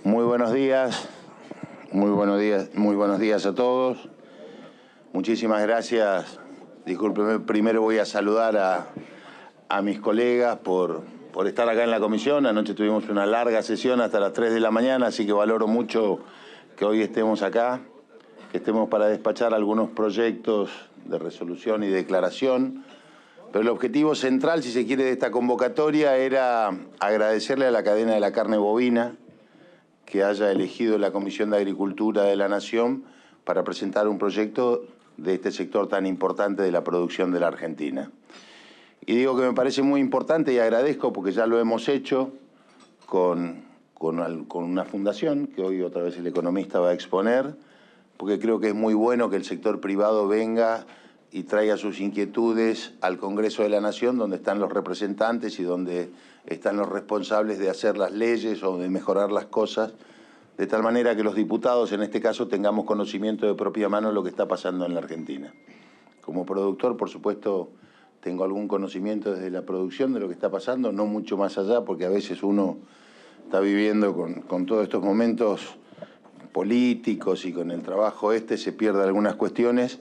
Muy buenos días, muy buenos días a todos. Muchísimas gracias. Discúlpeme, primero voy a saludar a mis colegas por estar acá en la comisión. Anoche tuvimos una larga sesión hasta las 3 de la mañana, así que valoro mucho que hoy estemos acá, que estemos para despachar algunos proyectos de resolución y declaración. Pero el objetivo central, si se quiere, de esta convocatoria era agradecerle a la cadena de la carne bovina que haya elegido la Comisión de Agricultura de la Nación para presentar un proyecto de este sector tan importante de la producción de la Argentina. Y digo que me parece muy importante y agradezco porque ya lo hemos hecho con una fundación que hoy otra vez el economista va a exponer, porque creo que es muy bueno que el sector privado venga y traiga sus inquietudes al Congreso de la Nación, donde están los representantes y donde están los responsables de hacer las leyes o de mejorar las cosas, de tal manera que los diputados, en este caso, tengamos conocimiento de propia mano de lo que está pasando en la Argentina. Como productor, por supuesto, tengo algún conocimiento desde la producción de lo que está pasando, no mucho más allá, porque a veces uno está viviendo con todos estos momentos políticos y con el trabajo se pierde algunas cuestiones,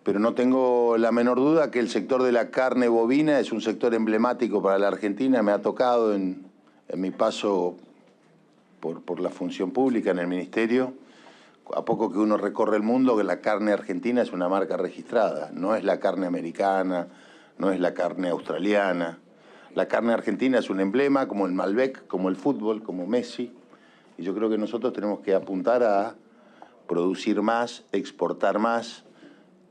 pero no tengo la menor duda que el sector de la carne bovina es un sector emblemático para la Argentina. Me ha tocado en mi paso por la función pública en el ministerio, a poco que uno recorre el mundo, que la carne argentina es una marca registrada, no es la carne americana, no es la carne australiana. La carne argentina es un emblema, como el Malbec, como el fútbol, como Messi, y yo creo que nosotros tenemos que apuntar a producir más, exportar más,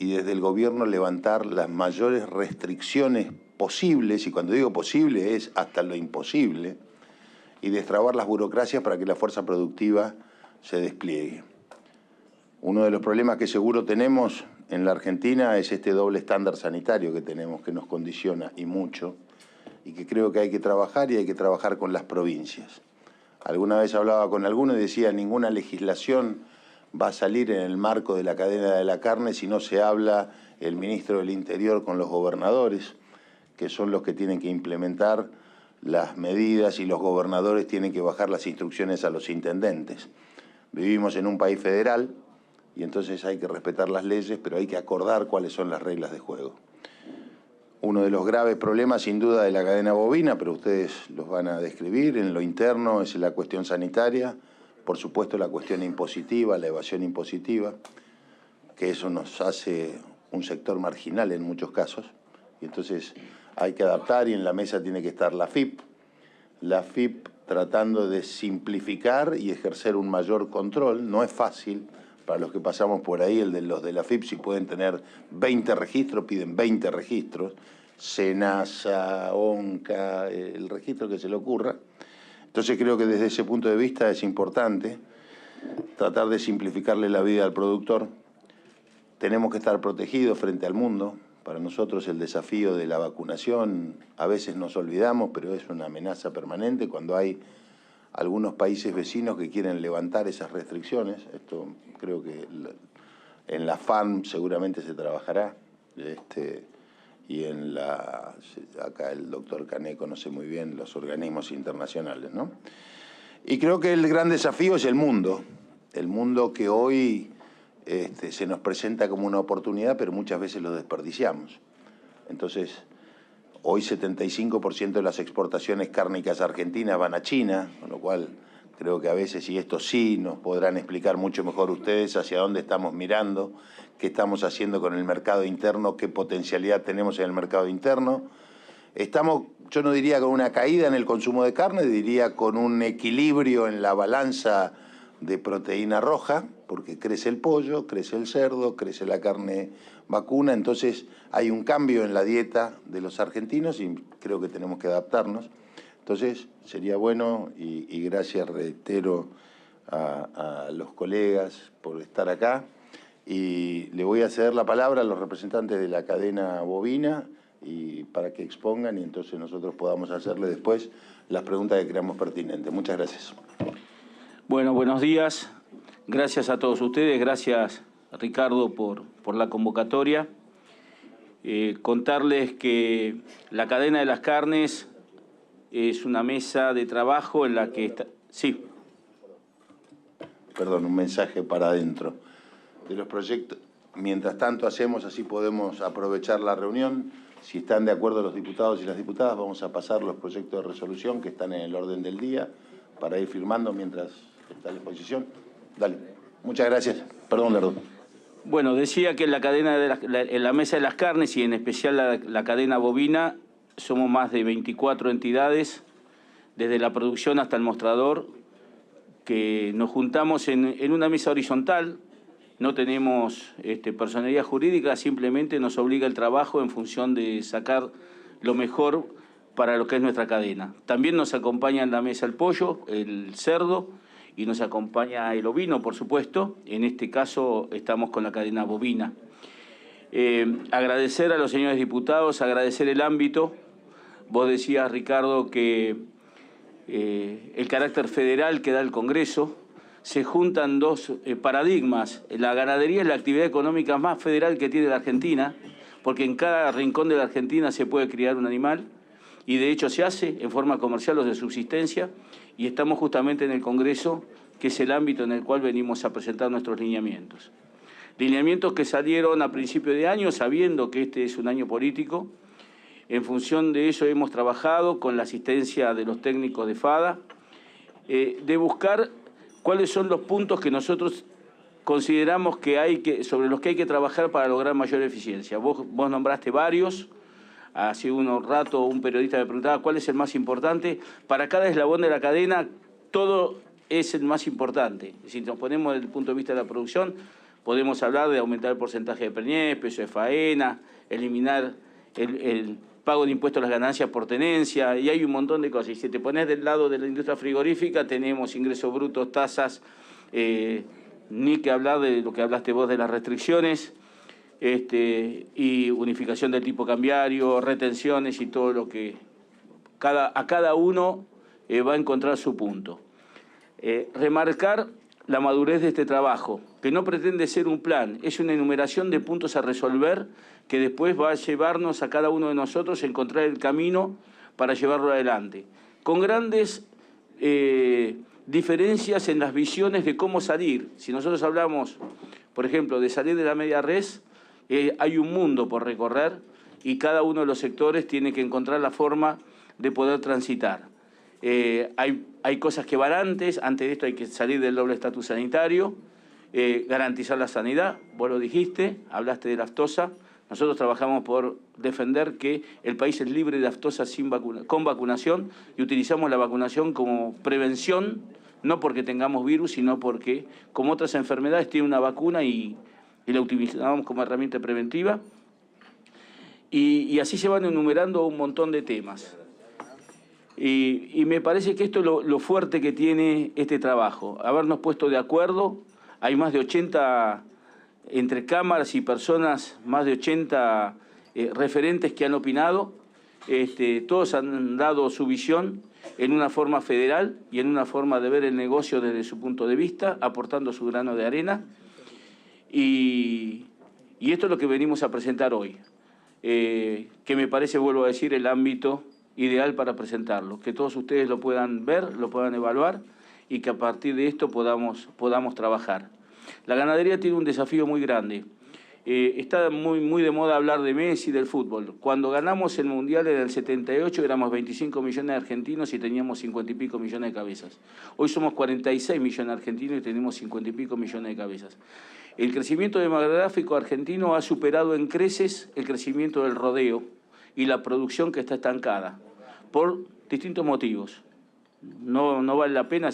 y desde el gobierno levantar las mayores restricciones posibles, y cuando digo posible es hasta lo imposible, y destrabar las burocracias para que la fuerza productiva se despliegue. Uno de los problemas que seguro tenemos en la Argentina es este doble estándar sanitario que tenemos, que nos condiciona y mucho, y que creo que hay que trabajar y hay que trabajar con las provincias. Alguna vez hablaba con alguno y decía, ninguna legislación va a salir en el marco de la cadena de la carne si no se habla el ministro del Interior con los gobernadores, que son los que tienen que implementar las medidas y los gobernadores tienen que bajar las instrucciones a los intendentes. Vivimos en un país federal y entonces hay que respetar las leyes, pero hay que acordar cuáles son las reglas de juego. Uno de los graves problemas, sin duda, de la cadena bovina, pero ustedes los van a describir, en lo interno es la cuestión sanitaria, por supuesto la cuestión impositiva, la evasión impositiva, que eso nos hace un sector marginal en muchos casos, y entonces hay que adaptar y en la mesa tiene que estar la FIP tratando de simplificar y ejercer un mayor control. No es fácil, para los que pasamos por ahí, los de la FIP, si pueden tener 20 registros, piden 20 registros, SENASA, ONCA, el registro que se le ocurra. Entonces creo que desde ese punto de vista es importante tratar de simplificarle la vida al productor. Tenemos que estar protegidos frente al mundo. Para nosotros el desafío de la vacunación, a veces nos olvidamos, pero es una amenaza permanente cuando hay algunos países vecinos que quieren levantar esas restricciones. Esto creo que en la FARM seguramente se trabajará. Y acá el doctor Cané conoce muy bien los organismos internacionales, ¿no? Y creo que el gran desafío es el mundo que hoy se nos presenta como una oportunidad, pero muchas veces lo desperdiciamos. Entonces, hoy 75% de las exportaciones cárnicas argentinas van a China, con lo cual creo que a veces, y esto sí nos podrán explicar mucho mejor ustedes hacia dónde estamos mirando, qué estamos haciendo con el mercado interno, qué potencialidad tenemos en el mercado interno. Estamos, yo no diría con una caída en el consumo de carne, diría con un equilibrio en la balanza de proteína roja, porque crece el pollo, crece el cerdo, crece la carne vacuna, entonces hay un cambio en la dieta de los argentinos y creo que tenemos que adaptarnos. Entonces sería bueno, y gracias reitero a los colegas por estar acá, y le voy a ceder la palabra a los representantes de la cadena bovina y para que expongan y entonces nosotros podamos hacerle después las preguntas que creamos pertinentes. Muchas gracias. Bueno, buenos días. Gracias a todos ustedes. Gracias, Ricardo, por la convocatoria. Contarles que la cadena de las carnes es una mesa de trabajo en la que está... Sí. un mensaje para adentro de los proyectos. Mientras tanto hacemos, así podemos aprovechar la reunión. Si están de acuerdo los diputados y las diputadas, vamos a pasar los proyectos de resolución que están en el orden del día para ir firmando mientras está la exposición. Dale. Muchas gracias. Perdón, Lerdo. Bueno, decía que en la cadena en la mesa de las carnes y en especial la cadena bovina somos más de 24 entidades, desde la producción hasta el mostrador, que nos juntamos en una mesa horizontal. No tenemos personalidad jurídica, simplemente nos obliga el trabajo en función de sacar lo mejor para lo que es nuestra cadena. También nos acompaña en la mesa el pollo, el cerdo, y nos acompaña el ovino, por supuesto. En este caso estamos con la cadena bovina. Agradecer a los señores diputados, agradecer el ámbito. Vos decías, Ricardo, que el carácter federal que da el Congreso. Se juntan dos paradigmas. La ganadería es la actividad económica más federal que tiene la Argentina, porque en cada rincón de la Argentina se puede criar un animal, y de hecho se hace en forma comercial o de subsistencia, y estamos justamente en el Congreso, que es el ámbito en el cual venimos a presentar nuestros lineamientos. Lineamientos que salieron a principio de año, sabiendo que este es un año político. En función de ello hemos trabajado con la asistencia de los técnicos de FADA, de buscar cuáles son los puntos que nosotros consideramos sobre los que hay que trabajar para lograr mayor eficiencia. Vos nombraste varios. Hace un rato un periodista me preguntaba cuál es el más importante. Para cada eslabón de la cadena, todo es el más importante. Si nos ponemos desde el punto de vista de la producción, podemos hablar de aumentar el porcentaje de preñez, peso de faena, eliminar el pago de impuestos a las ganancias por tenencia, y hay un montón de cosas. Y si te pones del lado de la industria frigorífica, tenemos ingresos brutos, tasas, ni que hablar de lo que hablaste vos de las restricciones, y unificación del tipo cambiario, retenciones y todo lo que a cada uno va a encontrar su punto. Remarcar la madurez de este trabajo, que no pretende ser un plan, es una enumeración de puntos a resolver que después va a llevarnos a cada uno de nosotros a encontrar el camino para llevarlo adelante. Con grandes diferencias en las visiones de cómo salir. Si nosotros hablamos, por ejemplo, de salir de la media res, hay un mundo por recorrer y cada uno de los sectores tiene que encontrar la forma de poder transitar. Hay cosas que van antes de esto hay que salir del doble estatus sanitario, garantizar la sanidad, vos lo dijiste, hablaste de la aftosa. Nosotros trabajamos por defender que el país es libre de aftosa con vacunación, y utilizamos la vacunación como prevención, no porque tengamos virus, sino porque, como otras enfermedades, tiene una vacuna y la utilizamos como herramienta preventiva. Y así se van enumerando un montón de temas. Y me parece que esto es lo fuerte que tiene este trabajo, habernos puesto de acuerdo. Hay más de 80, entre cámaras y personas, más de 80 referentes que han opinado. Todos han dado su visión en una forma federal y en una forma de ver el negocio desde su punto de vista, aportando su grano de arena. Y esto es lo que venimos a presentar hoy, que me parece, vuelvo a decir, el ámbito ideal para presentarlo, que todos ustedes lo puedan ver, lo puedan evaluar y que a partir de esto podamos trabajar. La ganadería tiene un desafío muy grande. Está muy de moda hablar de Messi, del fútbol. Cuando ganamos el Mundial en el 78 éramos 25 millones de argentinos y teníamos 50 y pico millones de cabezas. Hoy somos 46 millones de argentinos y tenemos 50 y pico millones de cabezas. El crecimiento demográfico argentino ha superado en creces el crecimiento del rodeo y la producción, que está estancada, por distintos motivos. No vale la pena,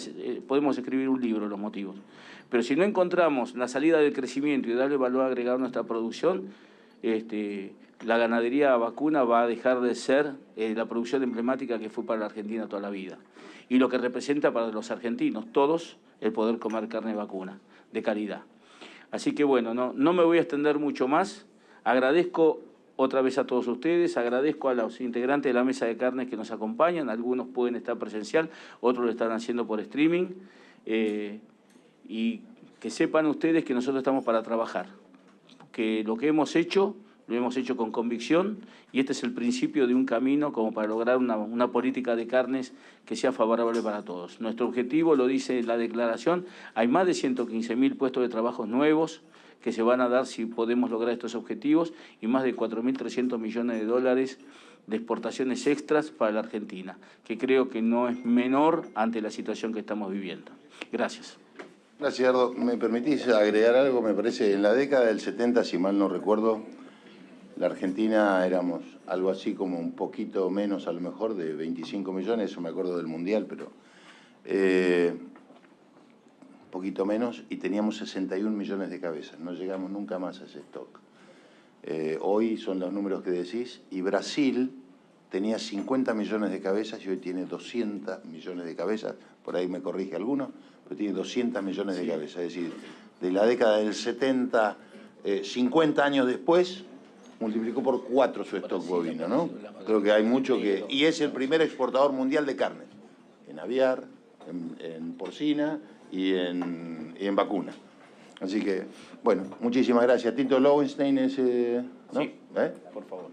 podemos escribir un libro los motivos. Pero si no encontramos la salida del crecimiento y darle valor agregado a nuestra producción, la ganadería vacuna va a dejar de ser la producción emblemática que fue para la Argentina toda la vida. Y lo que representa para los argentinos, todos, el poder comer carne vacuna, de calidad. Así que bueno, no me voy a extender mucho más. Agradezco otra vez a todos ustedes, agradezco a los integrantes de la mesa de carnes que nos acompañan. Algunos pueden estar presencial, otros lo están haciendo por streaming. Y que sepan ustedes que nosotros estamos para trabajar, que lo que hemos hecho lo hemos hecho con convicción y este es el principio de un camino como para lograr una política de carnes que sea favorable para todos. Nuestro objetivo, lo dice la declaración, hay más de 115.000 puestos de trabajo nuevos que se van a dar si podemos lograr estos objetivos y más de 4.300 millones de dólares de exportaciones extras para la Argentina, que creo que no es menor ante la situación que estamos viviendo. Gracias. Gracias, Gerardo. ¿Me permitís agregar algo? Me parece, en la década del 70, si mal no recuerdo, la Argentina éramos algo así como un poquito menos, a lo mejor, de 25 millones, eso me acuerdo del Mundial, pero un poquito menos, y teníamos 61 millones de cabezas. No llegamos nunca más a ese stock. Hoy son los números que decís, y Brasil tenía 50 millones de cabezas y hoy tiene 200 millones de cabezas, por ahí me corrige alguno, pero tiene 200 millones de cabezas. Es decir, de la década del 70, 50 años después, multiplicó por 4 su stock bovino, ¿no? Creo que hay mucho que... Y es el primer exportador mundial de carne, en aviar, en porcina y en vacuna. Así que, bueno, muchísimas gracias. Tito Lowenstein es... ¿no? Sí, por favor.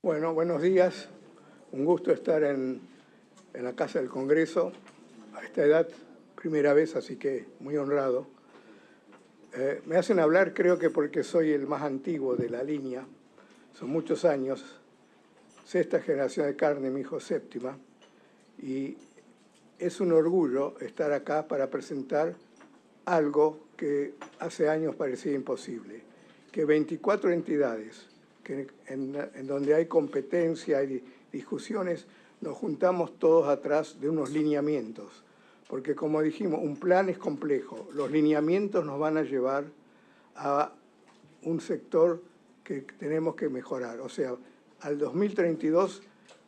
Bueno, buenos días. Un gusto estar en la Casa del Congreso a esta edad, primera vez, así que muy honrado. Me hacen hablar, creo que porque soy el más antiguo de la línea. Son muchos años, sexta generación de carne, mi hijo séptima. Y es un orgullo estar acá para presentar algo que hace años parecía imposible. Que 24 entidades, en donde hay competencia y discusiones, nos juntamos todos atrás de unos lineamientos. Porque como dijimos, un plan es complejo. Los lineamientos nos van a llevar a un sector que tenemos que mejorar. O sea, al 2032,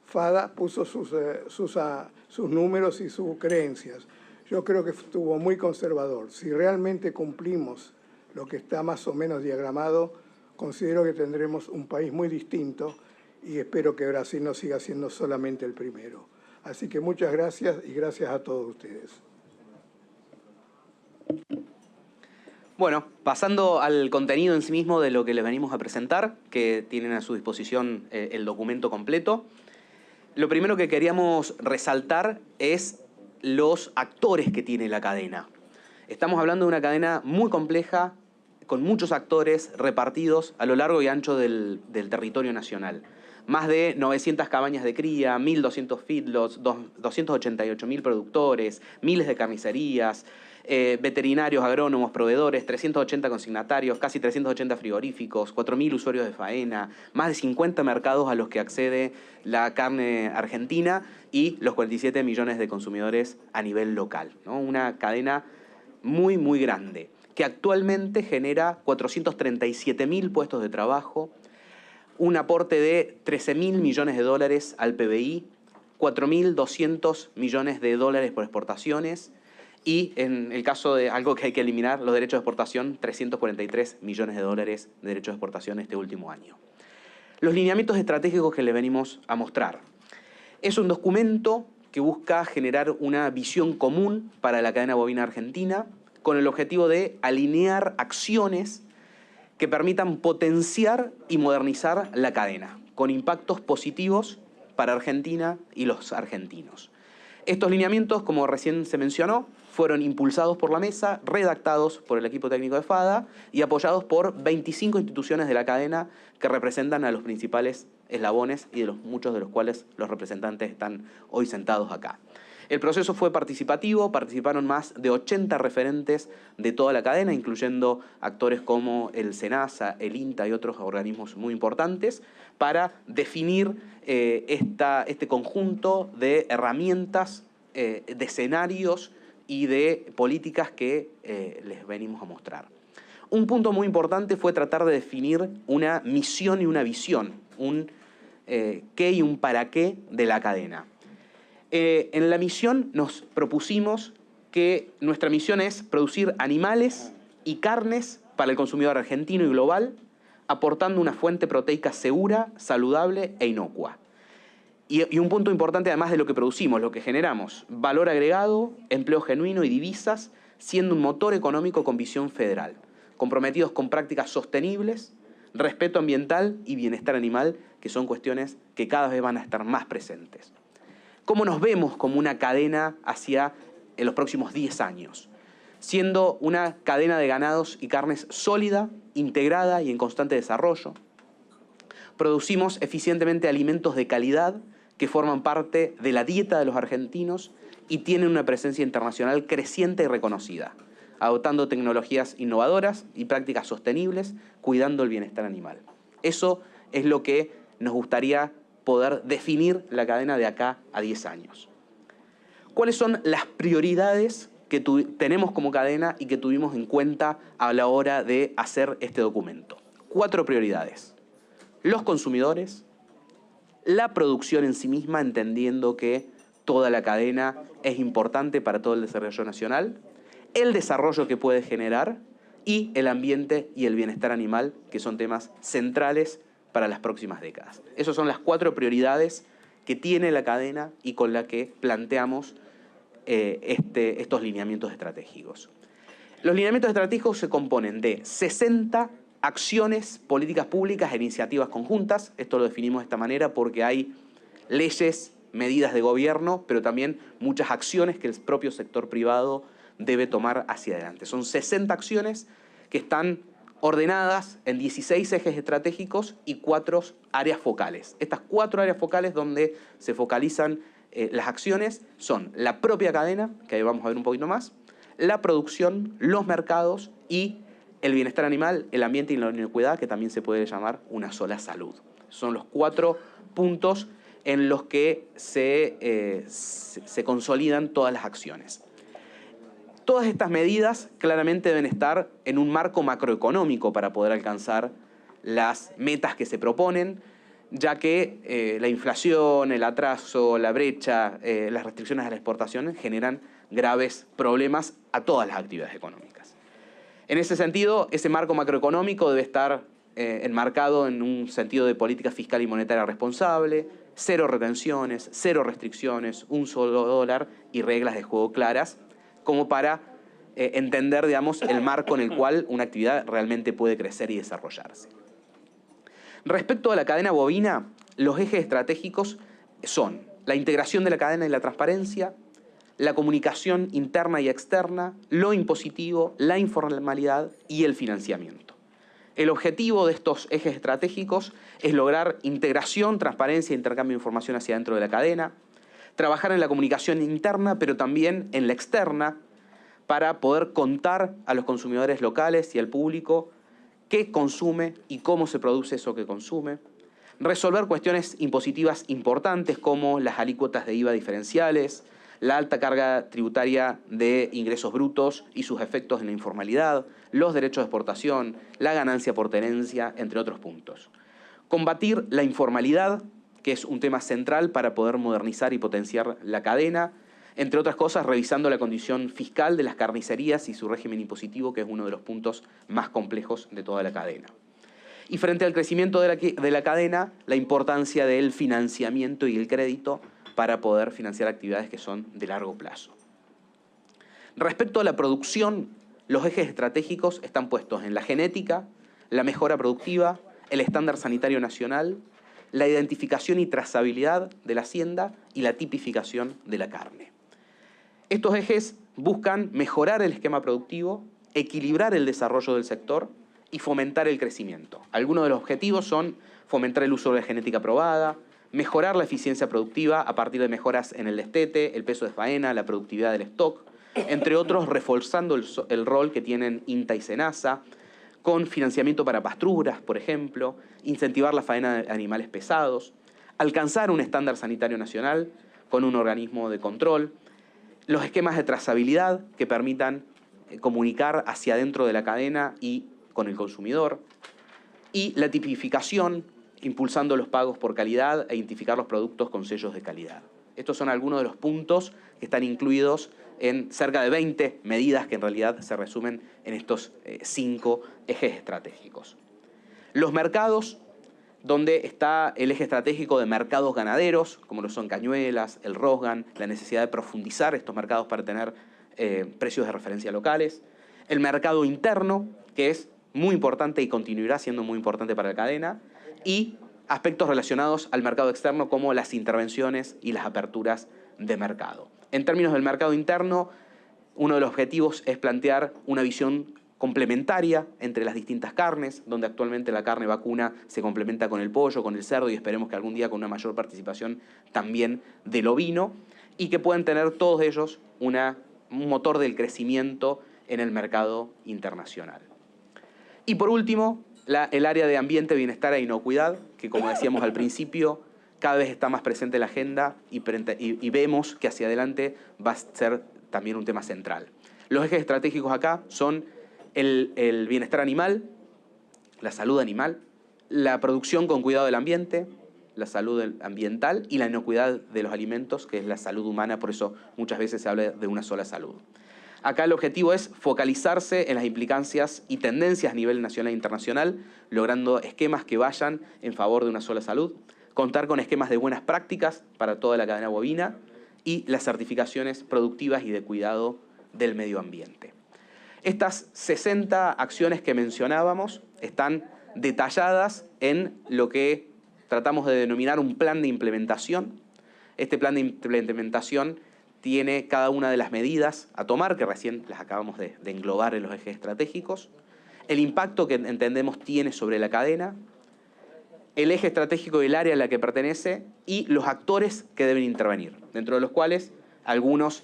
FADA puso sus números y sus creencias. Yo creo que estuvo muy conservador. Si realmente cumplimos lo que está más o menos diagramado, considero que tendremos un país muy distinto y espero que Brasil no siga siendo solamente el primero. Así que muchas gracias y gracias a todos ustedes. Bueno, pasando al contenido en sí mismo de lo que les venimos a presentar, que tienen a su disposición el documento completo. Lo primero que queríamos resaltar es los actores que tiene la cadena. Estamos hablando de una cadena muy compleja, con muchos actores repartidos a lo largo y ancho del territorio nacional. Más de 900 cabañas de cría, 1.200 feedlots, 288.000 productores, miles de carnicerías, veterinarios, agrónomos, proveedores, 380 consignatarios, casi 380 frigoríficos, 4.000 usuarios de faena, más de 50 mercados a los que accede la carne argentina y los 47 millones de consumidores a nivel local, ¿no? Una cadena muy, muy grande, que actualmente genera 437.000 puestos de trabajo, un aporte de 13.000 millones de dólares al PBI, 4.200 millones de dólares por exportaciones y, en el caso de algo que hay que eliminar, los derechos de exportación, 343 millones de dólares de derechos de exportación este último año. Los lineamientos estratégicos que le venimos a mostrar. Es un documento que busca generar una visión común para la cadena bovina argentina con el objetivo de alinear acciones que permitan potenciar y modernizar la cadena, con impactos positivos para Argentina y los argentinos. Estos lineamientos, como recién se mencionó, fueron impulsados por la mesa, redactados por el equipo técnico de FADA y apoyados por 25 instituciones de la cadena que representan a los principales eslabones y muchos de los cuales los representantes están hoy sentados acá. El proceso fue participativo, participaron más de 80 referentes de toda la cadena, incluyendo actores como el SENASA, el INTA y otros organismos muy importantes, para definir este conjunto de herramientas, de escenarios y de políticas que les venimos a mostrar. Un punto muy importante fue tratar de definir una misión y una visión, un qué y un para qué de la cadena. En la misión nos propusimos que nuestra misión es producir animales y carnes para el consumidor argentino y global, aportando una fuente proteica segura, saludable e inocua. Y un punto importante además de lo que producimos, lo que generamos, valor agregado, empleo genuino y divisas, siendo un motor económico con visión federal. comprometidos con prácticas sostenibles, respeto ambiental y bienestar animal, que son cuestiones que cada vez van a estar más presentes. ¿Cómo nos vemos como una cadena en los próximos 10 años? Siendo una cadena de ganados y carnes sólida, integrada y en constante desarrollo. Producimos eficientemente alimentos de calidad que forman parte de la dieta de los argentinos y tienen una presencia internacional creciente y reconocida, adoptando tecnologías innovadoras y prácticas sostenibles, cuidando el bienestar animal. Eso es lo que nos gustaría poder definir la cadena de acá a 10 años. ¿Cuáles son las prioridades que tenemos como cadena y que tuvimos en cuenta a la hora de hacer este documento? 4 prioridades. Los consumidores, la producción en sí misma, entendiendo que toda la cadena es importante para todo el desarrollo nacional, el desarrollo que puede generar y el ambiente y el bienestar animal, que son temas centrales para las próximas décadas. Esas son las 4 prioridades que tiene la cadena y con la que planteamos estos lineamientos estratégicos. Los lineamientos estratégicos se componen de 60 acciones, políticas públicas e iniciativas conjuntas. Esto lo definimos de esta manera porque hay leyes, medidas de gobierno, pero también muchas acciones que el propio sector privado debe tomar hacia adelante. Son 60 acciones que están ordenadas en 16 ejes estratégicos y 4 áreas focales. Estas 4 áreas focales donde se focalizan las acciones son la propia cadena, que ahí vamos a ver un poquito más, la producción, los mercados y el bienestar animal, el ambiente y la inocuidad, que también se puede llamar una sola salud. Son los 4 puntos en los que se consolidan todas las acciones. Todas estas medidas claramente deben estar en un marco macroeconómico para poder alcanzar las metas que se proponen, ya que la inflación, el atraso, la brecha, las restricciones a la exportación generan graves problemas a todas las actividades económicas. En ese sentido, ese marco macroeconómico debe estar enmarcado en un sentido de política fiscal y monetaria responsable, 0 retenciones, 0 restricciones, un solo dólar y reglas de juego claras, como para entender, digamos, el marco en el cual una actividad realmente puede crecer y desarrollarse. Respecto a la cadena bovina, los ejes estratégicos son la integración de la cadena y la transparencia, la comunicación interna y externa, lo impositivo, la informalidad y el financiamiento. El objetivo de estos ejes estratégicos es lograr integración, transparencia e intercambio de información hacia dentro de la cadena, trabajar en la comunicación interna, pero también en la externa, para poder contar a los consumidores locales y al público qué consume y cómo se produce eso que consume, resolver cuestiones impositivas importantes como las alícuotas de IVA diferenciales, la alta carga tributaria de ingresos brutos y sus efectos en la informalidad, los derechos de exportación, la ganancia por tenencia, entre otros puntos. Combatir la informalidad, que es un tema central para poder modernizar y potenciar la cadena, entre otras cosas revisando la condición fiscal de las carnicerías y su régimen impositivo, que es uno de los puntos más complejos de toda la cadena. Y frente al crecimiento de la cadena, la importancia del financiamiento y el crédito para poder financiar actividades que son de largo plazo. Respecto a la producción, los ejes estratégicos están puestos en la genética, la mejora productiva, el estándar sanitario nacional, la identificación y trazabilidad de la hacienda y la tipificación de la carne. Estos ejes buscan mejorar el esquema productivo, equilibrar el desarrollo del sector y fomentar el crecimiento. Algunos de los objetivos son fomentar el uso de la genética probada, mejorar la eficiencia productiva a partir de mejoras en el destete, el peso de faena, la productividad del stock, entre otros reforzando el rol que tienen INTA y SENASA, con financiamiento para pasturas, por ejemplo, incentivar la faena de animales pesados, alcanzar un estándar sanitario nacional con un organismo de control, los esquemas de trazabilidad que permitan comunicar hacia adentro de la cadena y con el consumidor, y la tipificación, impulsando los pagos por calidad e identificar los productos con sellos de calidad. Estos son algunos de los puntos que están incluidos en cerca de 20 medidas que en realidad se resumen en estos 5 ejes estratégicos. Los mercados, donde está el eje estratégico de mercados ganaderos, como lo son cañuelas, el rosgan, la necesidad de profundizar estos mercados para tener precios de referencia locales. El mercado interno, que es muy importante y continuará siendo muy importante para la cadena, y aspectos relacionados al mercado externo como las intervenciones y las aperturas de mercado. En términos del mercado interno, uno de los objetivos es plantear una visión complementaria entre las distintas carnes, donde actualmente la carne vacuna se complementa con el pollo, con el cerdo y esperemos que algún día con una mayor participación también del ovino, y que puedan tener todos ellos un motor del crecimiento en el mercado internacional. Y por último, el área de ambiente, bienestar e inocuidad, que como decíamos al principio, cada vez está más presente en la agenda y vemos que hacia adelante va a ser también un tema central. Los ejes estratégicos acá son el bienestar animal, la salud animal, la producción con cuidado del ambiente, la salud ambiental y la inocuidad de los alimentos, que es la salud humana, por eso muchas veces se habla de una sola salud. Acá el objetivo es focalizarse en las implicancias y tendencias a nivel nacional e internacional, logrando esquemas que vayan en favor de una sola salud, contar con esquemas de buenas prácticas para toda la cadena bovina y las certificaciones productivas y de cuidado del medio ambiente. Estas 60 acciones que mencionábamos están detalladas en lo que tratamos de denominar un plan de implementación. Este plan de implementación tiene cada una de las medidas a tomar, que recién las acabamos de englobar en los ejes estratégicos, el impacto que entendemos tiene sobre la cadena, el eje estratégico del área a la que pertenece y los actores que deben intervenir, dentro de los cuales algunos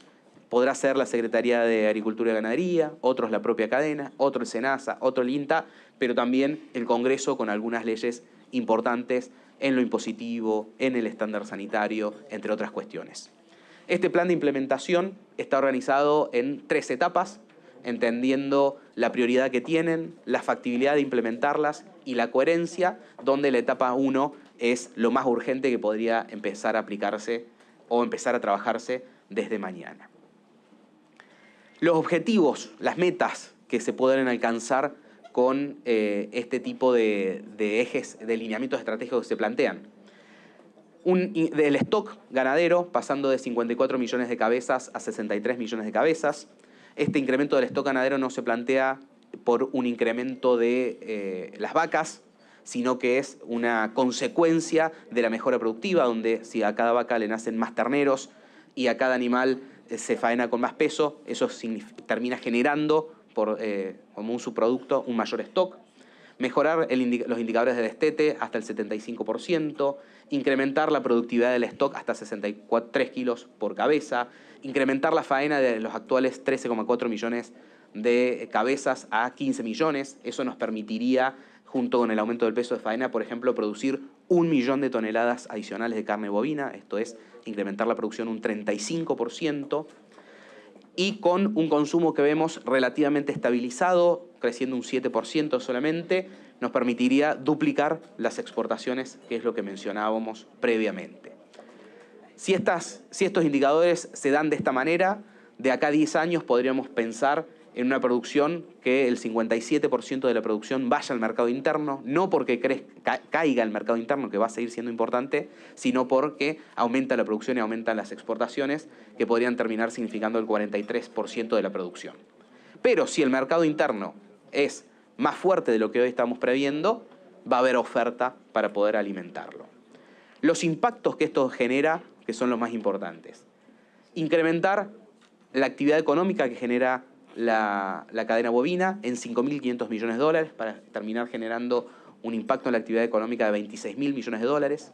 podrá ser la Secretaría de Agricultura y Ganadería, otros la propia cadena, otro el SENASA, otro el INTA, pero también el Congreso con algunas leyes importantes en lo impositivo, en el estándar sanitario, entre otras cuestiones. Este plan de implementación está organizado en 3 etapas, entendiendo la prioridad que tienen, la factibilidad de implementarlas y la coherencia, donde la etapa 1 es lo más urgente que podría empezar a aplicarse o empezar a trabajarse desde mañana. Los objetivos, las metas que se pueden alcanzar con este tipo de ejes, de lineamientos estratégicos que se plantean. Del stock ganadero pasando de 54 millones de cabezas a 63 millones de cabezas. Este incremento del stock ganadero no se plantea por un incremento de las vacas, sino que es una consecuencia de la mejora productiva, donde si a cada vaca le nacen más terneros y a cada animal se faena con más peso, eso termina generando como un subproducto un mayor stock. Mejorar los indicadores de destete hasta el 75%, incrementar la productividad del stock hasta 63 kilos por cabeza, incrementar la faena de los actuales 13,4 millones de cabezas a 15 millones. Eso nos permitiría, junto con el aumento del peso de faena, por ejemplo, producir 1 millón de toneladas adicionales de carne bovina, esto es, incrementar la producción un 35%, y con un consumo que vemos relativamente estabilizado, creciendo un 7% solamente, nos permitiría duplicar las exportaciones, que es lo que mencionábamos previamente. Si estos indicadores se dan de esta manera, de acá a 10 años podríamos pensar en una producción que el 57% de la producción vaya al mercado interno, no porque caiga el mercado interno, que va a seguir siendo importante, sino porque aumenta la producción y aumentan las exportaciones, que podrían terminar significando el 43% de la producción. Pero si el mercado interno es más fuerte de lo que hoy estamos previendo, va a haber oferta para poder alimentarlo. Los impactos que esto genera, que son los más importantes. Incrementar la actividad económica que genera la cadena bovina en 5.500 millones de dólares para terminar generando un impacto en la actividad económica de 26.000 millones de dólares.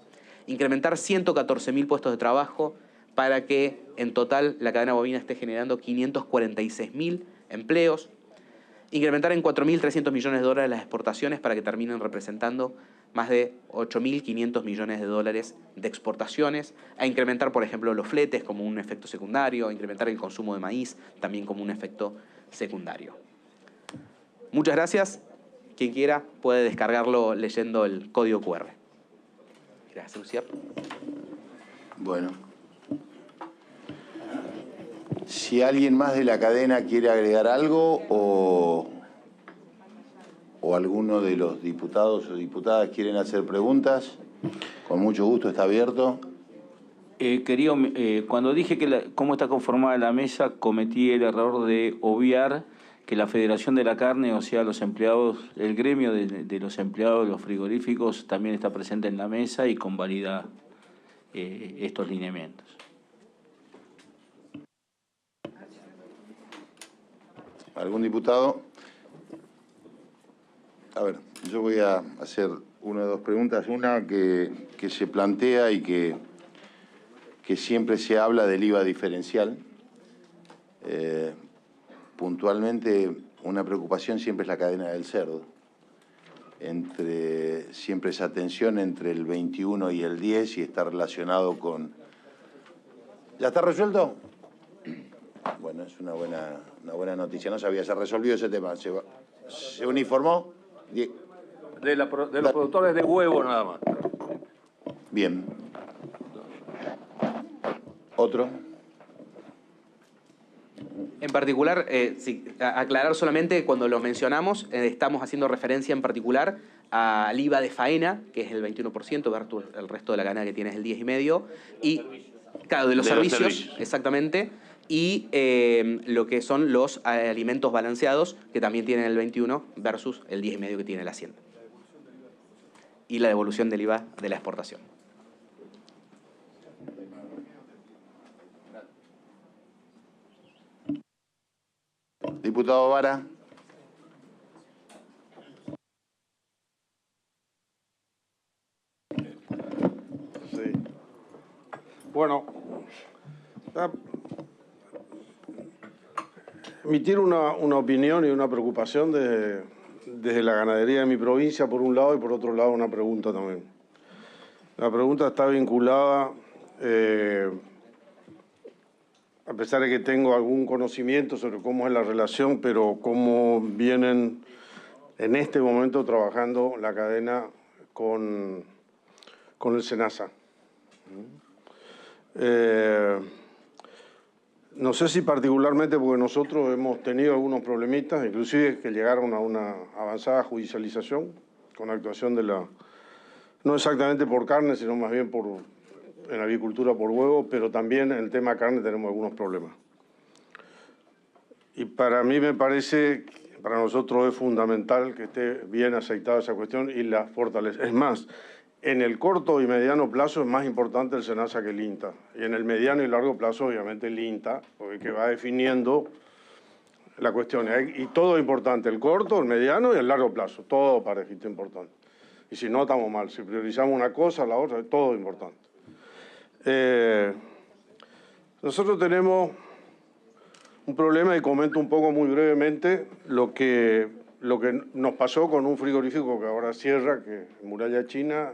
Incrementar 114.000 puestos de trabajo para que en total la cadena bovina esté generando 546.000 empleos. Incrementar en 4.300 millones de dólares las exportaciones para que terminen representando más de 8.500 millones de dólares de exportaciones, a incrementar, por ejemplo, los fletes como un efecto secundario, a incrementar el consumo de maíz también como un efecto secundario. Muchas gracias. Quien quiera puede descargarlo leyendo el código QR. Gracias, Lucía. Bueno. Si alguien más de la cadena quiere agregar algo o alguno de los diputados o diputadas quieren hacer preguntas, con mucho gusto, está abierto. Cuando dije cómo está conformada la mesa, cometí el error de obviar que la Federación de la Carne, o sea, los empleados, el gremio de los empleados de los frigoríficos también está presente en la mesa y convalida estos lineamientos. ¿Algún diputado? A ver, yo voy a hacer una o dos preguntas. Una que se plantea y que siempre se habla del IVA diferencial. Puntualmente, una preocupación siempre es la cadena del cerdo. Siempre esa tensión entre el 21 y el 10 y está relacionado con... ¿Ya está resuelto? Bueno, es una buena noticia. No sabía, se resolvió ese tema. ¿Se uniformó? De los productores de huevo nada más. Bien. ¿Otro? En particular, sí, aclarar solamente, cuando lo mencionamos, estamos haciendo referencia en particular al IVA de faena, que es el 21%, versus el resto de la cadena que tiene es el 10,5%, y claro, de los servicios, exactamente, y lo que son los alimentos balanceados, que también tienen el 21% versus el 10,5% que tiene la Hacienda. Y la devolución del IVA de la exportación. Diputado Vara. Sí. Bueno, emitir una opinión y una preocupación desde la ganadería de mi provincia, por un lado, y por otro lado una pregunta también. La pregunta está vinculada, a pesar de que tengo algún conocimiento sobre cómo es la relación, pero cómo vienen en este momento trabajando la cadena con el SENASA. No sé si particularmente porque nosotros hemos tenido algunos problemitas, inclusive que llegaron a una avanzada judicialización con actuación de la... no exactamente por carne, sino más bien en avicultura por huevo, pero también en el tema carne tenemos algunos problemas. Y para mí me parece, para nosotros es fundamental que esté bien aceitada esa cuestión y la fortaleza. Es más, en el corto y mediano plazo es más importante el SENASA que el INTA. Y en el mediano y largo plazo, obviamente, el INTA, porque que va definiendo la cuestión. Y todo es importante, el corto, el mediano y el largo plazo. Todo parejito importante. Y si no, estamos mal. Si priorizamos una cosa, la otra, todo es importante. Nosotros tenemos un problema, y comento un poco muy brevemente lo que nos pasó con un frigorífico que ahora cierra, que es Muralla China,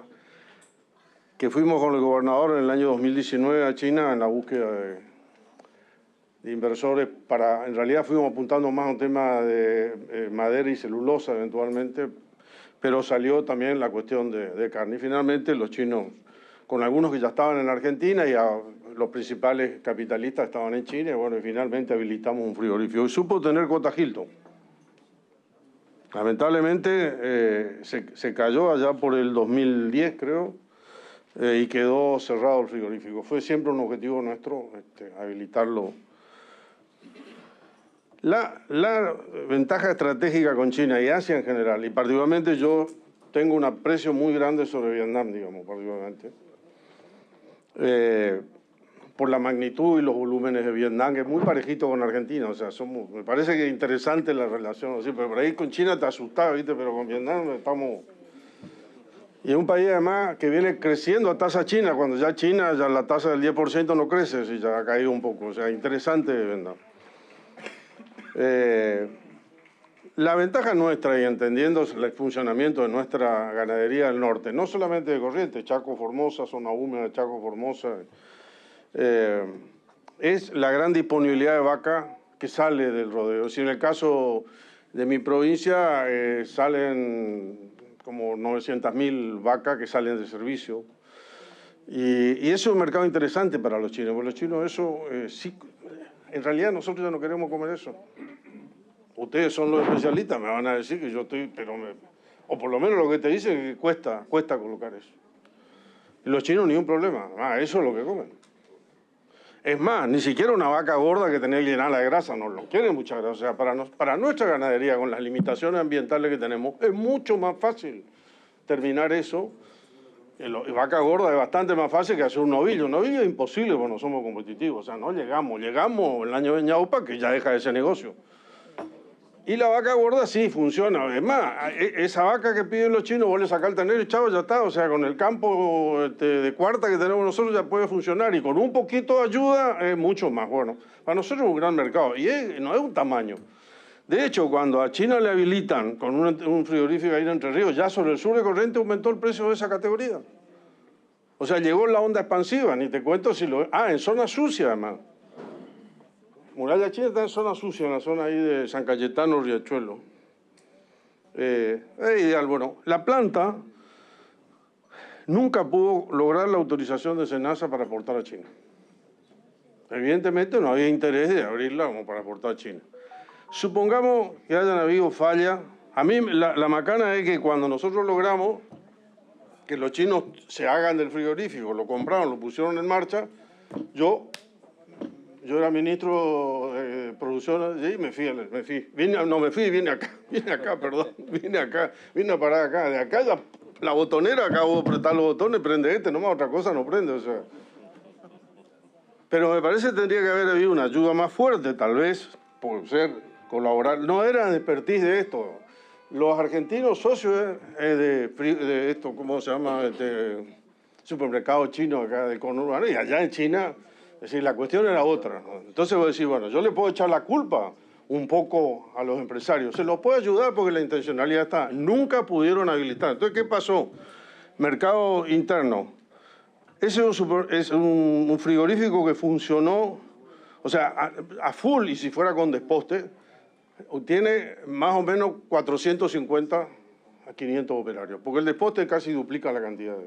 que fuimos con el gobernador en el año 2019 a China en la búsqueda de inversores en realidad fuimos apuntando más a un tema de madera y celulosa eventualmente, pero salió también la cuestión de carne. Y finalmente los chinos, con algunos que ya estaban en Argentina y los principales capitalistas estaban en China, y bueno, y finalmente habilitamos un frigorífico. Y supo tener cuota Hilton. Lamentablemente se cayó allá por el 2010, creo, y quedó cerrado el frigorífico. Fue siempre un objetivo nuestro habilitarlo. La ventaja estratégica con China y Asia en general, y particularmente yo tengo un aprecio muy grande sobre Vietnam, digamos, particularmente, por la magnitud y los volúmenes de Vietnam, que es muy parejito con Argentina. O sea, me parece que es interesante la relación, así, pero por ahí con China te asustaba, ¿viste? Pero con Vietnam estamos... Y es un país además que viene creciendo a tasa china, cuando ya China, ya la tasa del 10% no crece, si ya ha caído un poco. O sea, interesante Vietnam. La ventaja nuestra, y entendiendo el funcionamiento de nuestra ganadería del norte, no solamente de Corrientes, Chaco Formosa, zona húmeda de Chaco Formosa, es la gran disponibilidad de vaca que sale del rodeo. Si en el caso de mi provincia salen como 900.000 vacas que salen de servicio, y eso es un mercado interesante para los chinos, porque los chinos eso sí, en realidad nosotros ya no queremos comer eso. Ustedes son los especialistas, me van a decir que yo estoy, o por lo menos lo que te dicen es que cuesta colocar eso. Y los chinos ni un problema, eso es lo que comen. Es más, ni siquiera una vaca gorda que tenía que llenarla de grasa, no lo quieren mucha grasa. O sea, para nuestra ganadería, con las limitaciones ambientales que tenemos, es mucho más fácil terminar eso. Vaca gorda es bastante más fácil que hacer un novillo. Un novillo es imposible porque no somos competitivos. O sea, no llegamos en el año de Ñaupa, que ya deja ese negocio. Y la vaca gorda sí funciona. Es más, esa vaca que piden los chinos, vos le sacás el ternero y chavo, ya está. O sea, con el campo de cuarta que tenemos nosotros ya puede funcionar. Y con un poquito de ayuda es mucho más bueno. Para nosotros es un gran mercado. Y no es un tamaño. De hecho, cuando a China le habilitan con un frigorífico ahí en Entre Ríos, ya sobre el sur de Corrientes aumentó el precio de esa categoría. O sea, llegó la onda expansiva. Ni te cuento si lo... en zona sucia además. Muralla China está en zona sucia, en la zona ahí de San Cayetano, Riachuelo. Es ideal. Bueno, la planta nunca pudo lograr la autorización de SENASA para exportar a China. Evidentemente no había interés de abrirla como para exportar a China. Supongamos que hayan habido fallas. A mí la macana es que cuando nosotros logramos que los chinos se hagan del frigorífico, lo compraron, lo pusieron en marcha, yo era ministro de producción y vine a parar acá. De acá la botonera, acabo de apretar los botones, prende nomás otra cosa no prende, o sea. Pero me parece que tendría que haber habido una ayuda más fuerte, tal vez, por colaborar. No era de expertise de esto. Los argentinos socios de esto, ¿cómo se llama? Supermercado chino acá del conurbano, y allá en China... Es decir, la cuestión era otra, ¿no? Entonces voy a decir, bueno, yo le puedo echar la culpa un poco a los empresarios. Se los puedo ayudar porque la intencionalidad está. Nunca pudieron habilitar. Entonces, ¿qué pasó? Mercado interno. Ese es un frigorífico que funcionó, o sea, a full, y si fuera con desposte, tiene más o menos 450 a 500 operarios. Porque el desposte casi duplica la cantidad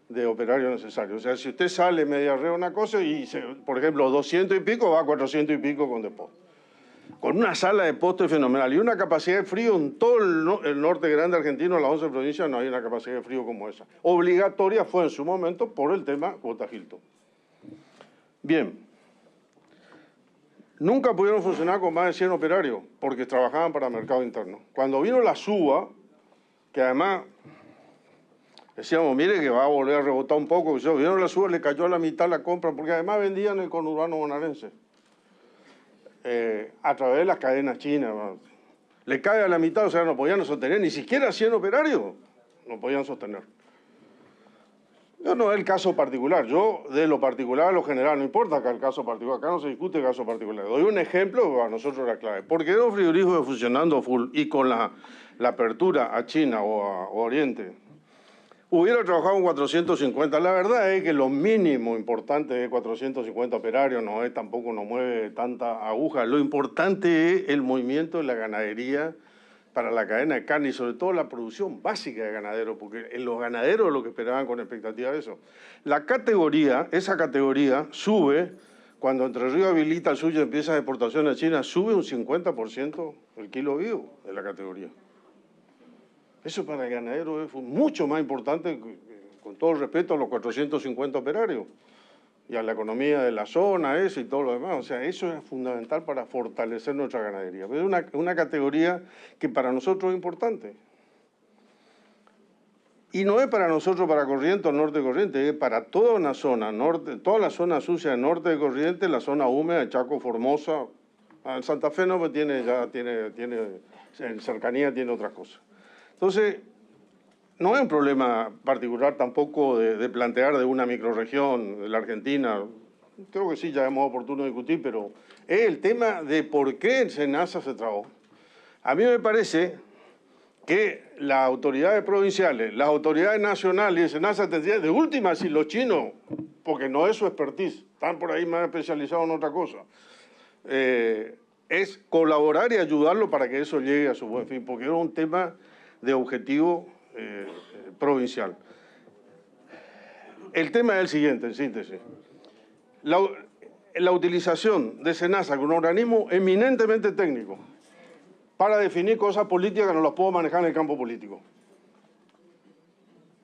de operarios necesarios. O sea, si usted sale media red una cosa y, por ejemplo, 200 y pico, va a 400 y pico con desposte. Con una sala de poste fenomenal y una capacidad de frío en todo el norte grande argentino, las 11 provincias, no hay una capacidad de frío como esa. Obligatoria fue en su momento por el tema cuota Hilton. Bien. Nunca pudieron funcionar con más de 100 operarios porque trabajaban para el mercado interno. Cuando vino la suba, que además decíamos, mire que va a volver a rebotar un poco, vieron la suba, le cayó a la mitad la compra, porque además vendían el conurbano bonaerense. A través de las cadenas chinas. Le cae a la mitad, o sea, no podían sostener, ni siquiera 100 operarios no podían sostener. No es el caso particular, yo de lo particular a lo general, no importa acá el caso particular, acá no se discute el caso particular. Doy un ejemplo que para nosotros era clave. Porque los frigoríficos funcionando full y con la apertura a China o a Oriente, hubiera trabajado con 450. La verdad es que lo mínimo importante es 450 operarios, tampoco nos mueve tanta aguja. Lo importante es el movimiento de la ganadería para la cadena de carne y sobre todo la producción básica de ganaderos, porque en los ganaderos es lo que esperaban con expectativa de eso. Esa categoría sube, cuando Entre Ríos habilita el suyo y empieza la exportación a China, sube un 50% el kilo vivo de la categoría. Eso para el ganadero es mucho más importante, con todo el respeto, a los 450 operarios y a la economía de la zona, eso y todo lo demás. O sea, eso es fundamental para fortalecer nuestra ganadería. Pero es una categoría que para nosotros es importante. Y no es para nosotros, para Corrientes o norte de Corrientes, es para toda una zona, toda la zona sucia del norte de Corrientes, la zona húmeda de Chaco, Formosa. En Santa Fe no, pues en cercanía tiene otras cosas. Entonces, no es un problema particular tampoco de plantear de una microrregión de la Argentina. Creo que sí, ya hemos oportuno discutir, pero es el tema de por qué el SENASA se trabó. A mí me parece que las autoridades provinciales, las autoridades nacionales y el SENASA tendrían, de última, si los chinos, porque no es su expertise, están por ahí más especializados en otra cosa, es colaborar y ayudarlo para que eso llegue a su buen fin, porque es un tema de objetivo provincial. El tema es el siguiente, en síntesis. La utilización de SENASA como un organismo eminentemente técnico para definir cosas políticas que no las puedo manejar en el campo político.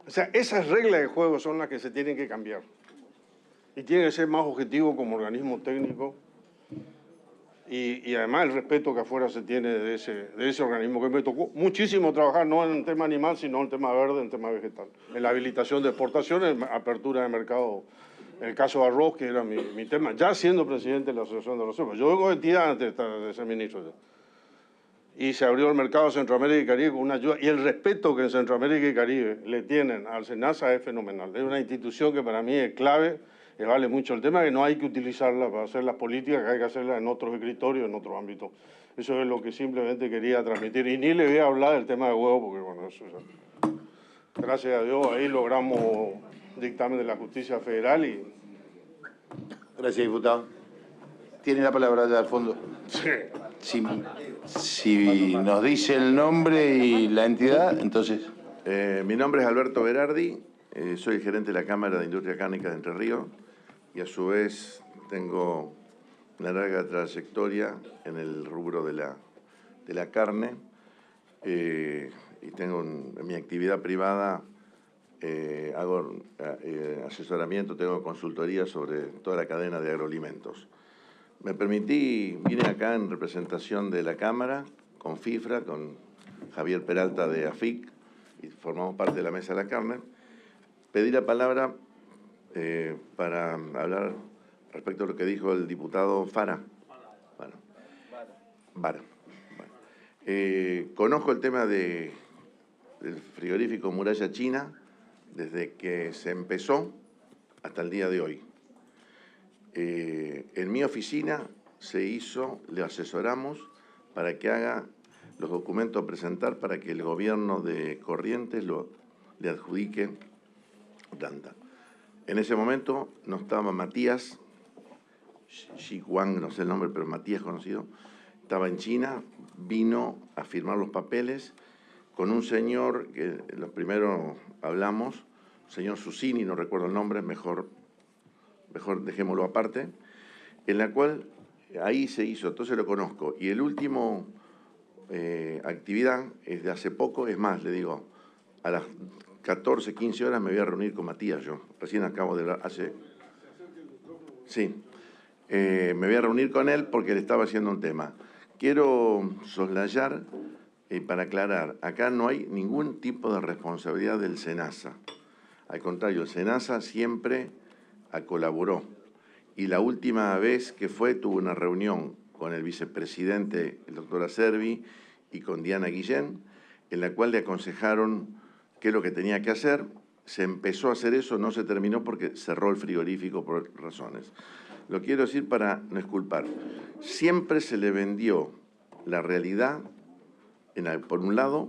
O sea, esas reglas de juego son las que se tienen que cambiar. y tiene que ser más objetivo como organismo técnico. Y además el respeto que afuera se tiene de ese organismo, que me tocó muchísimo trabajar, no en el tema animal, sino en el tema verde, en el tema vegetal. En la habilitación de exportaciones, en apertura de mercado, en el caso de arroz, que era mi tema, ya siendo presidente de la Asociación de los Cerdos. Yo vengo de entidad antes de ser ministro. Y se abrió el mercado de Centroamérica y Caribe con una ayuda. Y el respeto que en Centroamérica y Caribe le tienen al SENASA es fenomenal. Es una institución que para mí es clave, que vale mucho. El tema es que no hay que utilizarla para hacer las políticas, que hay que hacerlas en otros escritorios, en otros ámbitos. Eso es lo que simplemente quería transmitir. Y ni le voy a hablar del tema de huevo, porque bueno, eso ya. Gracias a Dios ahí logramos dictamen de la Justicia Federal y... Gracias, diputado. Tiene la palabra allá al fondo. Sí. Si nos dice el nombre y la entidad, entonces... Mi nombre es Alberto Berardi, soy el gerente de la Cámara de Industria Cárnica de Entre Ríos y a su vez tengo una larga trayectoria en el rubro de la carne y tengo en mi actividad privada hago asesoramiento, tengo consultoría sobre toda la cadena de agroalimentos. Vine acá en representación de la Cámara, con FIFRA, con Javier Peralta de AFIC, y formamos parte de la Mesa de la Carne. Pedí la palabra para hablar respecto a lo que dijo el diputado Vara. Conozco el tema del frigorífico Muralla China desde que se empezó hasta el día de hoy. En mi oficina le asesoramos para que haga los documentos a presentar para que el gobierno de Corrientes le adjudique planta. En ese momento no estaba Matías, Xi Guang, no sé el nombre, pero Matías conocido, estaba en China, vino a firmar los papeles con un señor que los primeros hablamos, señor Susini, no recuerdo el nombre, mejor dejémoslo aparte, en la cual ahí se hizo, entonces lo conozco. Y el último actividad es de hace poco, es más, le digo, a las 14, 15 horas me voy a reunir con Matías, yo recién acabo de hace... Sí, me voy a reunir con él porque le estaba haciendo un tema. Quiero soslayar, para aclarar, acá no hay ningún tipo de responsabilidad del SENASA. Al contrario, el SENASA siempre colaboró. Y la última vez que tuvo una reunión con el vicepresidente, el doctor Acerbi, y con Diana Guillén, en la cual le aconsejaron qué es lo que tenía que hacer. Se empezó a hacer eso, no se terminó porque cerró el frigorífico por razones. Lo quiero decir para no exculpar. Siempre se le vendió la realidad, por un lado,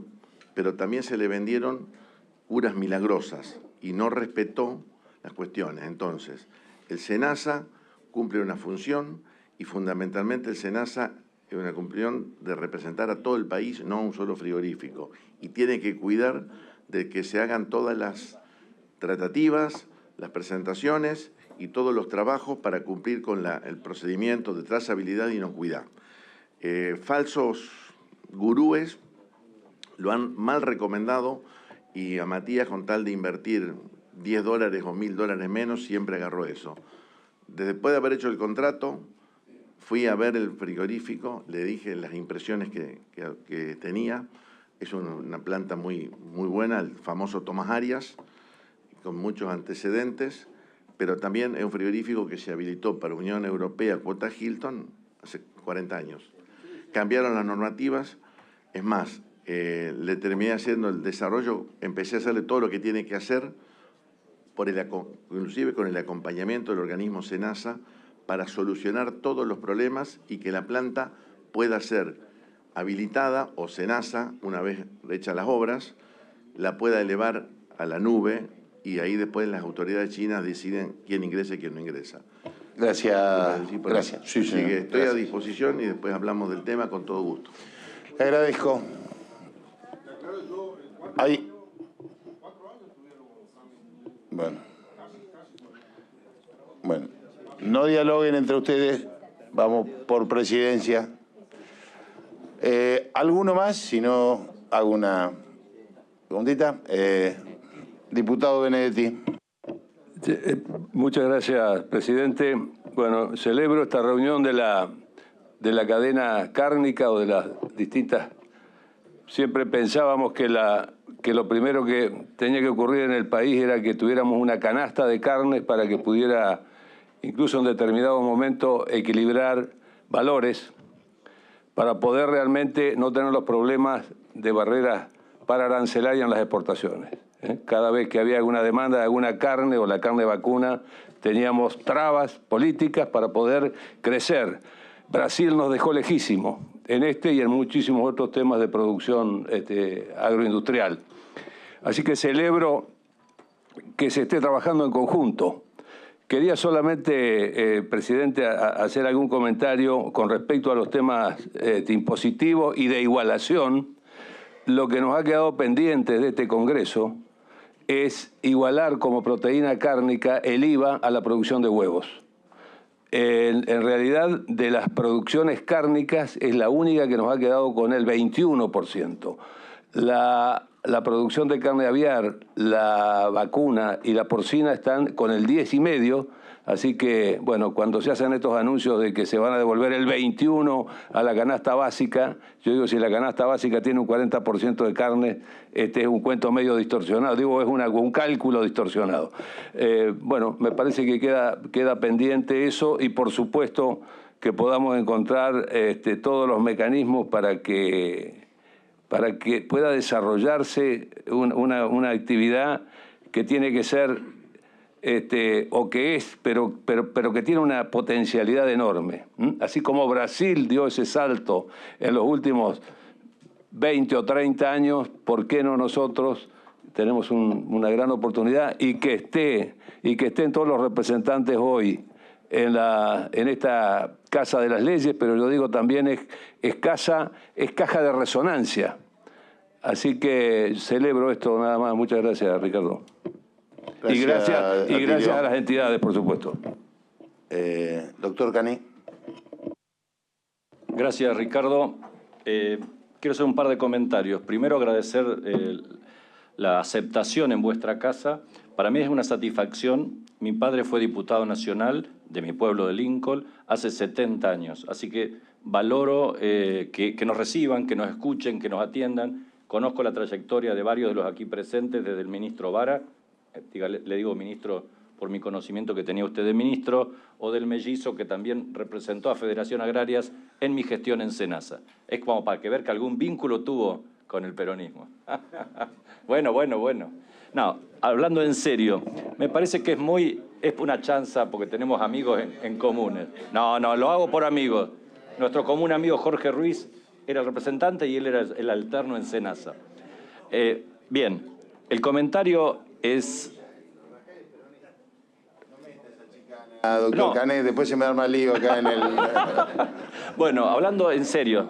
pero también se le vendieron curas milagrosas y no respetó las cuestiones. Entonces, el SENASA cumple una función y fundamentalmente el SENASA es una función de representar a todo el país, no a un solo frigorífico. Y tiene que cuidar de que se hagan todas las tratativas, las presentaciones y todos los trabajos para cumplir con el procedimiento de trazabilidad y inocuidad. Falsos gurúes lo han mal recomendado y a Matías, con tal de invertir $10 o $1.000 menos, siempre agarró eso. Después de haber hecho el contrato, fui a ver el frigorífico, le dije las impresiones que tenía. Es una planta muy buena, el famoso Tomás Arias, con muchos antecedentes, pero también es un frigorífico que se habilitó para Unión Europea, cuota Hilton, hace 40 años. Cambiaron las normativas, es más, le terminé haciendo el desarrollo, empecé a hacerle todo lo que tiene que hacer, inclusive con el acompañamiento del organismo SENASA, para solucionar todos los problemas y que la planta pueda ser habilitada, o SENASA, una vez hechas las obras, la pueda elevar a la nube y ahí después las autoridades chinas deciden quién ingresa y quién no ingresa. Gracias. Gracias. Sí, Así que estoy a disposición y después hablamos del tema con todo gusto. Le agradezco. Ahí. Bueno, no dialoguen entre ustedes, vamos por presidencia. ¿Alguno más? Si no, hago una preguntita. Diputado Benedetti. Muchas gracias, presidente. Bueno, celebro esta reunión de la cadena cárnica o de las distintas. Siempre pensábamos que lo primero que tenía que ocurrir en el país era que tuviéramos una canasta de carnes para que pudiera, incluso en determinados momentos, equilibrar valores para poder realmente no tener los problemas de barreras pararancelarias en las exportaciones. Cada vez que había alguna demanda de alguna carne o la carne vacuna, teníamos trabas políticas para poder crecer. Brasil nos dejó lejísimo en este y en muchísimos otros temas de producción agroindustrial. Así que celebro que se esté trabajando en conjunto. Quería solamente, presidente, hacer algún comentario con respecto a los temas impositivos y de igualación. Lo que nos ha quedado pendiente de este Congreso es igualar como proteína cárnica el IVA a la producción de huevos. En realidad, de las producciones cárnicas es la única que nos ha quedado con el 21%. La producción de carne aviar, la vacuna y la porcina están con el 10,5%. Así que, bueno, cuando se hacen estos anuncios de que se van a devolver el 21% a la canasta básica, yo digo, si la canasta básica tiene un 40% de carne, este es un cuento medio distorsionado, digo, es un cálculo distorsionado. Bueno, me parece que queda pendiente eso y, por supuesto, que podamos encontrar todos los mecanismos para que pueda desarrollarse una actividad que tiene que ser o que es, pero que tiene una potencialidad enorme. Así como Brasil dio ese salto en los últimos 20 o 30 años, ¿por qué no nosotros tenemos una gran oportunidad y que estén todos los representantes hoy en esta Casa de las Leyes? Pero yo digo también es caja de resonancia. Así que celebro esto nada más. Muchas gracias, Ricardo. Gracias, y gracias a las entidades, por supuesto. Doctor Cané. Gracias, Ricardo. Quiero hacer un par de comentarios. Primero, agradecer la aceptación en vuestra casa. Para mí es una satisfacción. Mi padre fue diputado nacional de mi pueblo de Lincoln hace 70 años. Así que valoro que nos reciban, que nos escuchen, que nos atiendan. Conozco la trayectoria de varios de los aquí presentes, desde el ministro Vara, le digo ministro por mi conocimiento que tenía usted de ministro, o del mellizo que también representó a Federación Agrarias en mi gestión en Senasa. Es como para que ver que algún vínculo tuvo con el peronismo. Bueno. No, hablando en serio, me parece que es una chanza porque tenemos amigos en comunes. No, lo hago por amigos. Nuestro común amigo Jorge Ruiz era el representante y él era el alterno en Senasa. Bien, el comentario es... Doctor Cané, después se me arma lío acá en el... Bueno, hablando en serio.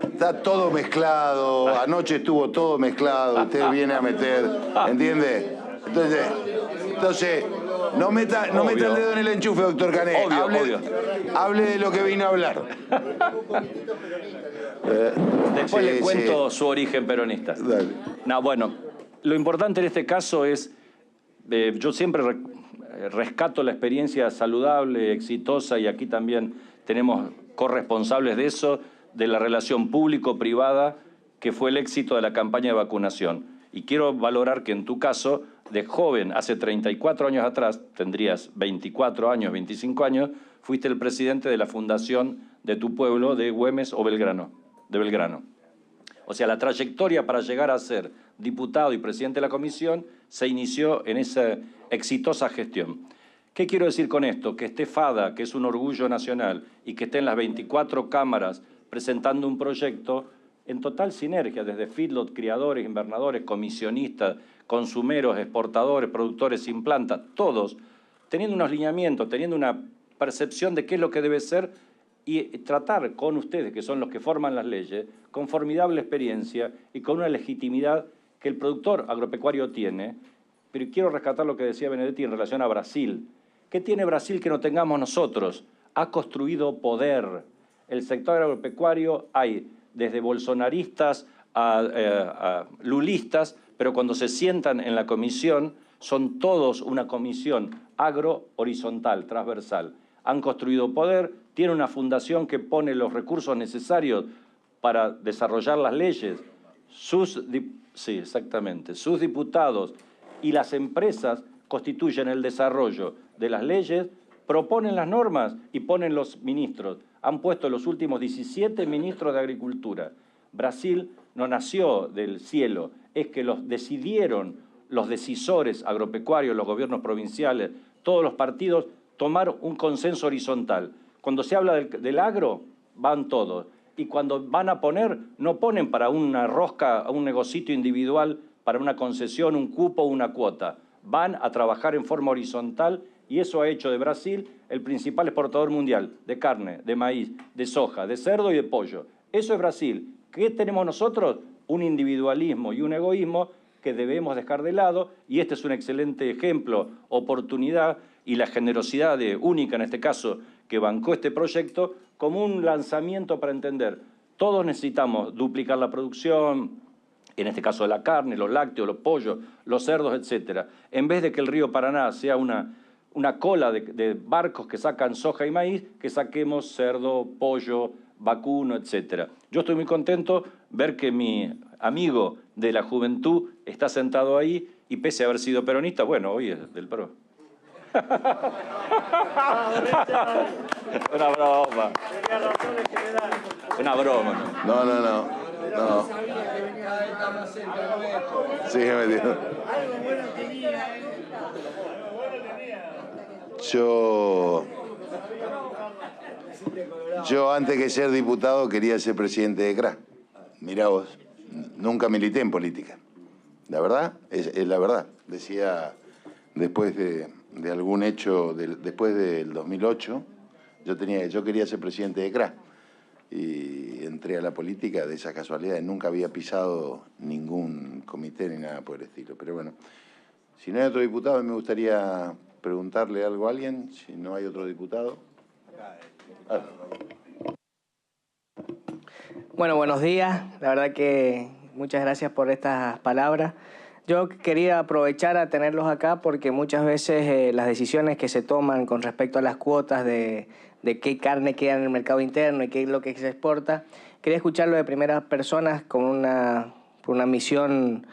Está todo mezclado, anoche estuvo todo mezclado, usted viene a meter, ¿entiende? Entonces no meta el dedo en el enchufe, doctor Cané. Obvio. Hable de lo que vino a hablar. Después le cuento su origen peronista. Dale. No, bueno, lo importante en este caso es, yo siempre rescato la experiencia saludable, exitosa, y aquí también tenemos corresponsables de eso, de la relación público-privada, que fue el éxito de la campaña de vacunación. Y quiero valorar que en tu caso, de joven, hace 34 años atrás, tendrías 24 años, 25 años, fuiste el presidente de la fundación de tu pueblo, de Güemes o Belgrano, de Belgrano. O sea, la trayectoria para llegar a ser diputado y presidente de la comisión se inició en esa exitosa gestión. ¿Qué quiero decir con esto? Que esté FADA, que es un orgullo nacional, y que esté en las 24 cámaras presentando un proyecto en total sinergia, desde feedlot, criadores, invernadores, comisionistas, consumeros, exportadores, productores sin planta, todos teniendo unos lineamientos, teniendo una percepción de qué es lo que debe ser y tratar con ustedes, que son los que forman las leyes, con formidable experiencia y con una legitimidad que el productor agropecuario tiene. Pero quiero rescatar lo que decía Benedetti en relación a Brasil. ¿Qué tiene Brasil que no tengamos nosotros? Ha construido poder. El sector agropecuario hay desde bolsonaristas a lulistas, pero cuando se sientan en la comisión son todos una comisión agro-horizontal, transversal. Han construido poder, tienen una fundación que pone los recursos necesarios para desarrollar las leyes. Sí, exactamente. Sus diputados y las empresas constituyen el desarrollo de las leyes, proponen las normas y ponen los ministros. Han puesto los últimos 17 ministros de Agricultura. Brasil no nació del cielo, es que los decidieron los decisores agropecuarios, los gobiernos provinciales, todos los partidos, tomar un consenso horizontal. Cuando se habla del agro, van todos. Y cuando van a poner, no ponen para una rosca, un negocito individual, para una concesión, un cupo o una cuota. Van a trabajar en forma horizontal y eso ha hecho de Brasil el principal exportador mundial de carne, de maíz, de soja, de cerdo y de pollo. Eso es Brasil. ¿Qué tenemos nosotros? Un individualismo y un egoísmo que debemos dejar de lado, y este es un excelente ejemplo, oportunidad, y la generosidad de Única, en este caso, que bancó este proyecto, como un lanzamiento para entender. Todos necesitamos duplicar la producción, en este caso de la carne, los lácteos, los pollos, los cerdos, etc. En vez de que el río Paraná sea una cola de barcos que sacan soja y maíz, que saquemos cerdo, pollo, vacuno, etc. Yo estoy muy contento ver que mi amigo de la juventud está sentado ahí y pese a haber sido peronista, bueno, hoy es del PRO. Una broma. Una broma. No. Sí, metido. Yo antes que ser diputado quería ser presidente de CRA. Mirá vos, nunca milité en política. La verdad, es la verdad. Decía, después de algún hecho, después del 2008, yo quería ser presidente de CRA. Y entré a la política de esas casualidades. Nunca había pisado ningún comité ni nada por el estilo. Pero bueno, si no hay otro diputado, me gustaría preguntarle algo a alguien. Si no hay otro diputado. Bueno, buenos días. La verdad que muchas gracias por estas palabras. Yo quería aprovechar a tenerlos acá porque muchas veces las decisiones que se toman con respecto a las cuotas de qué carne queda en el mercado interno y qué es lo que se exporta, quería escucharlo de primeras personas con una misión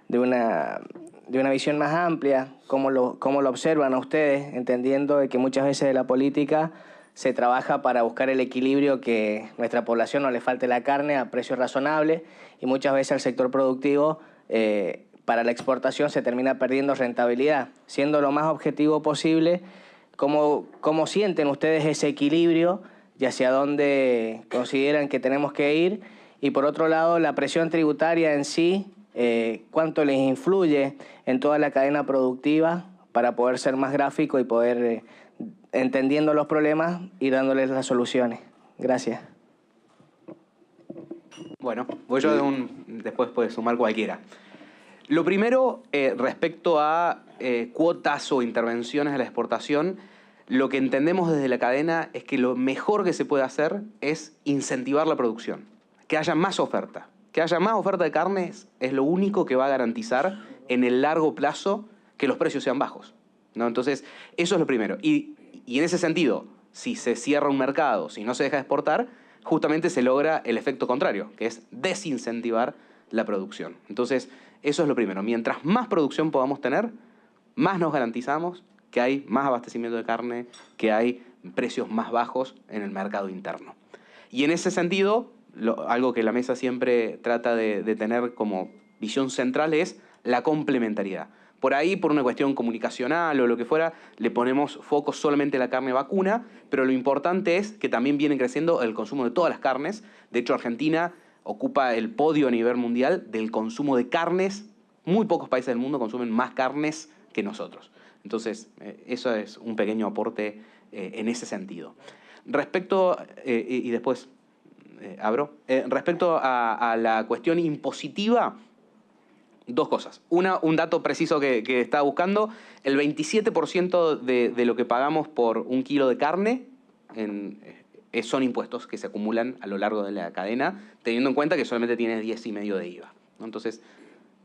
de una visión más amplia, cómo lo observan a ustedes, entendiendo de que muchas veces de la política se trabaja para buscar el equilibrio, que nuestra población no le falte la carne a precios razonables, y muchas veces al sector productivo para la exportación se termina perdiendo rentabilidad. Siendo lo más objetivo posible, ¿cómo sienten ustedes ese equilibrio y hacia dónde consideran que tenemos que ir? Y por otro lado, la presión tributaria en sí, ¿cuánto les influye en toda la cadena productiva para poder ser más gráfico y poder, entendiendo los problemas, ir dándoles las soluciones? Gracias. Bueno, voy yo después puede sumar cualquiera. Lo primero, respecto a cuotas o intervenciones a la exportación, lo que entendemos desde la cadena es que lo mejor que se puede hacer es incentivar la producción, que haya más oferta. Que haya más oferta de carnes es lo único que va a garantizar en el largo plazo que los precios sean bajos, ¿no? Entonces, eso es lo primero. Y en ese sentido, si se cierra un mercado, si no se deja de exportar, justamente se logra el efecto contrario, que es desincentivar la producción. Entonces, eso es lo primero. Mientras más producción podamos tener, más nos garantizamos que hay más abastecimiento de carne, que hay precios más bajos en el mercado interno. Y en ese sentido, algo que la mesa siempre trata de tener como visión central es la complementariedad. Por ahí, por una cuestión comunicacional o lo que fuera, le ponemos foco solamente a la carne vacuna, pero lo importante es que también viene creciendo el consumo de todas las carnes. De hecho, Argentina ocupa el podio a nivel mundial del consumo de carnes. Muy pocos países del mundo consumen más carnes que nosotros. Entonces, eso es un pequeño aporte en ese sentido. Respecto, y después abro, respecto a la cuestión impositiva, dos cosas. Un dato preciso que estaba buscando, el 27% de lo que pagamos por un kilo de carne son impuestos que se acumulan a lo largo de la cadena, teniendo en cuenta que solamente tiene 10,5 de IVA, ¿no? Entonces,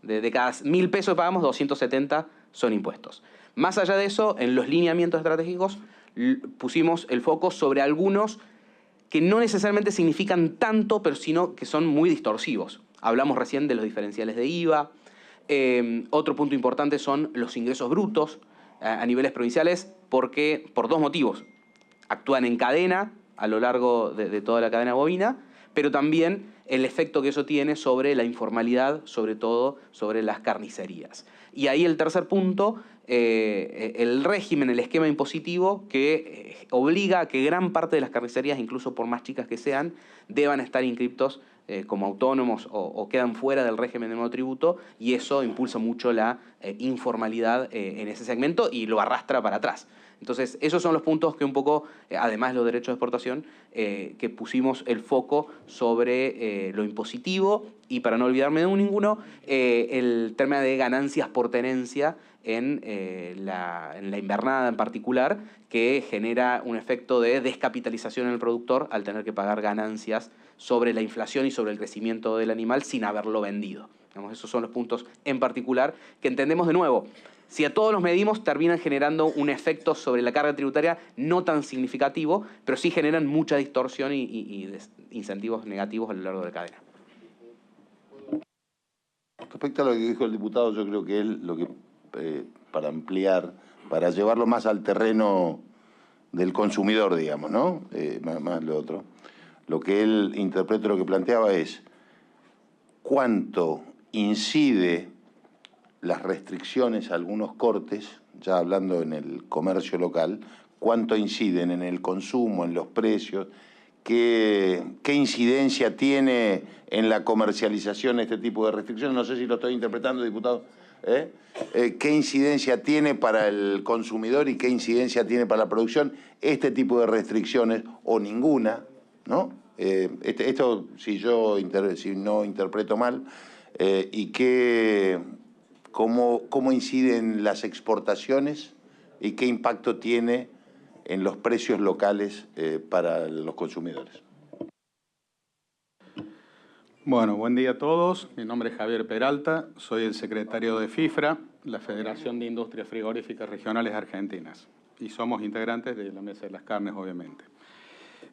de cada 1.000 pesos que pagamos, 270 son impuestos. Más allá de eso, en los lineamientos estratégicos pusimos el foco sobre algunos que no necesariamente significan tanto, pero sino que son muy distorsivos. Hablamos recién de los diferenciales de IVA. Otro punto importante son los ingresos brutos a niveles provinciales, porque por dos motivos. Actúan en cadena a lo largo de toda la cadena bovina, pero también el efecto que eso tiene sobre la informalidad, sobre todo sobre las carnicerías. Y ahí el tercer punto, el régimen, el esquema impositivo que obliga a que gran parte de las carnicerías, incluso por más chicas que sean, deban estar inscriptos como autónomos o quedan fuera del régimen de monotributo, y eso impulsa mucho la informalidad en ese segmento y lo arrastra para atrás. Entonces, esos son los puntos que un poco, además de los derechos de exportación, que pusimos el foco sobre lo impositivo y, para no olvidarme de ninguno, el tema de ganancias por tenencia en la invernada en particular, que genera un efecto de descapitalización en el productor al tener que pagar ganancias sobre la inflación y sobre el crecimiento del animal sin haberlo vendido. Digamos, esos son los puntos en particular que entendemos de nuevo. Si a todos los medimos, terminan generando un efecto sobre la carga tributaria no tan significativo, pero sí generan mucha distorsión y incentivos negativos a lo largo de la cadena. Respecto a lo que dijo el diputado, yo creo que él, para ampliar, para llevarlo más al terreno del consumidor, digamos, ¿no? Más lo otro. Lo que él interpreta, lo que planteaba es cuánto incide las restricciones a algunos cortes, ya hablando en el comercio local, cuánto inciden en el consumo, en los precios, qué incidencia tiene en la comercialización este tipo de restricciones. No sé si lo estoy interpretando, diputado. ¿Qué incidencia tiene para el consumidor y qué incidencia tiene para la producción este tipo de restricciones o ninguna, ¿no? Esto, si no interpreto mal, y cómo inciden las exportaciones y qué impacto tiene en los precios locales para los consumidores. Bueno, buen día a todos. Mi nombre es Javier Peralta, soy el secretario de FIFRA, la Federación de Industrias Frigoríficas Regionales Argentinas, y somos integrantes de la Mesa de las Carnes, obviamente.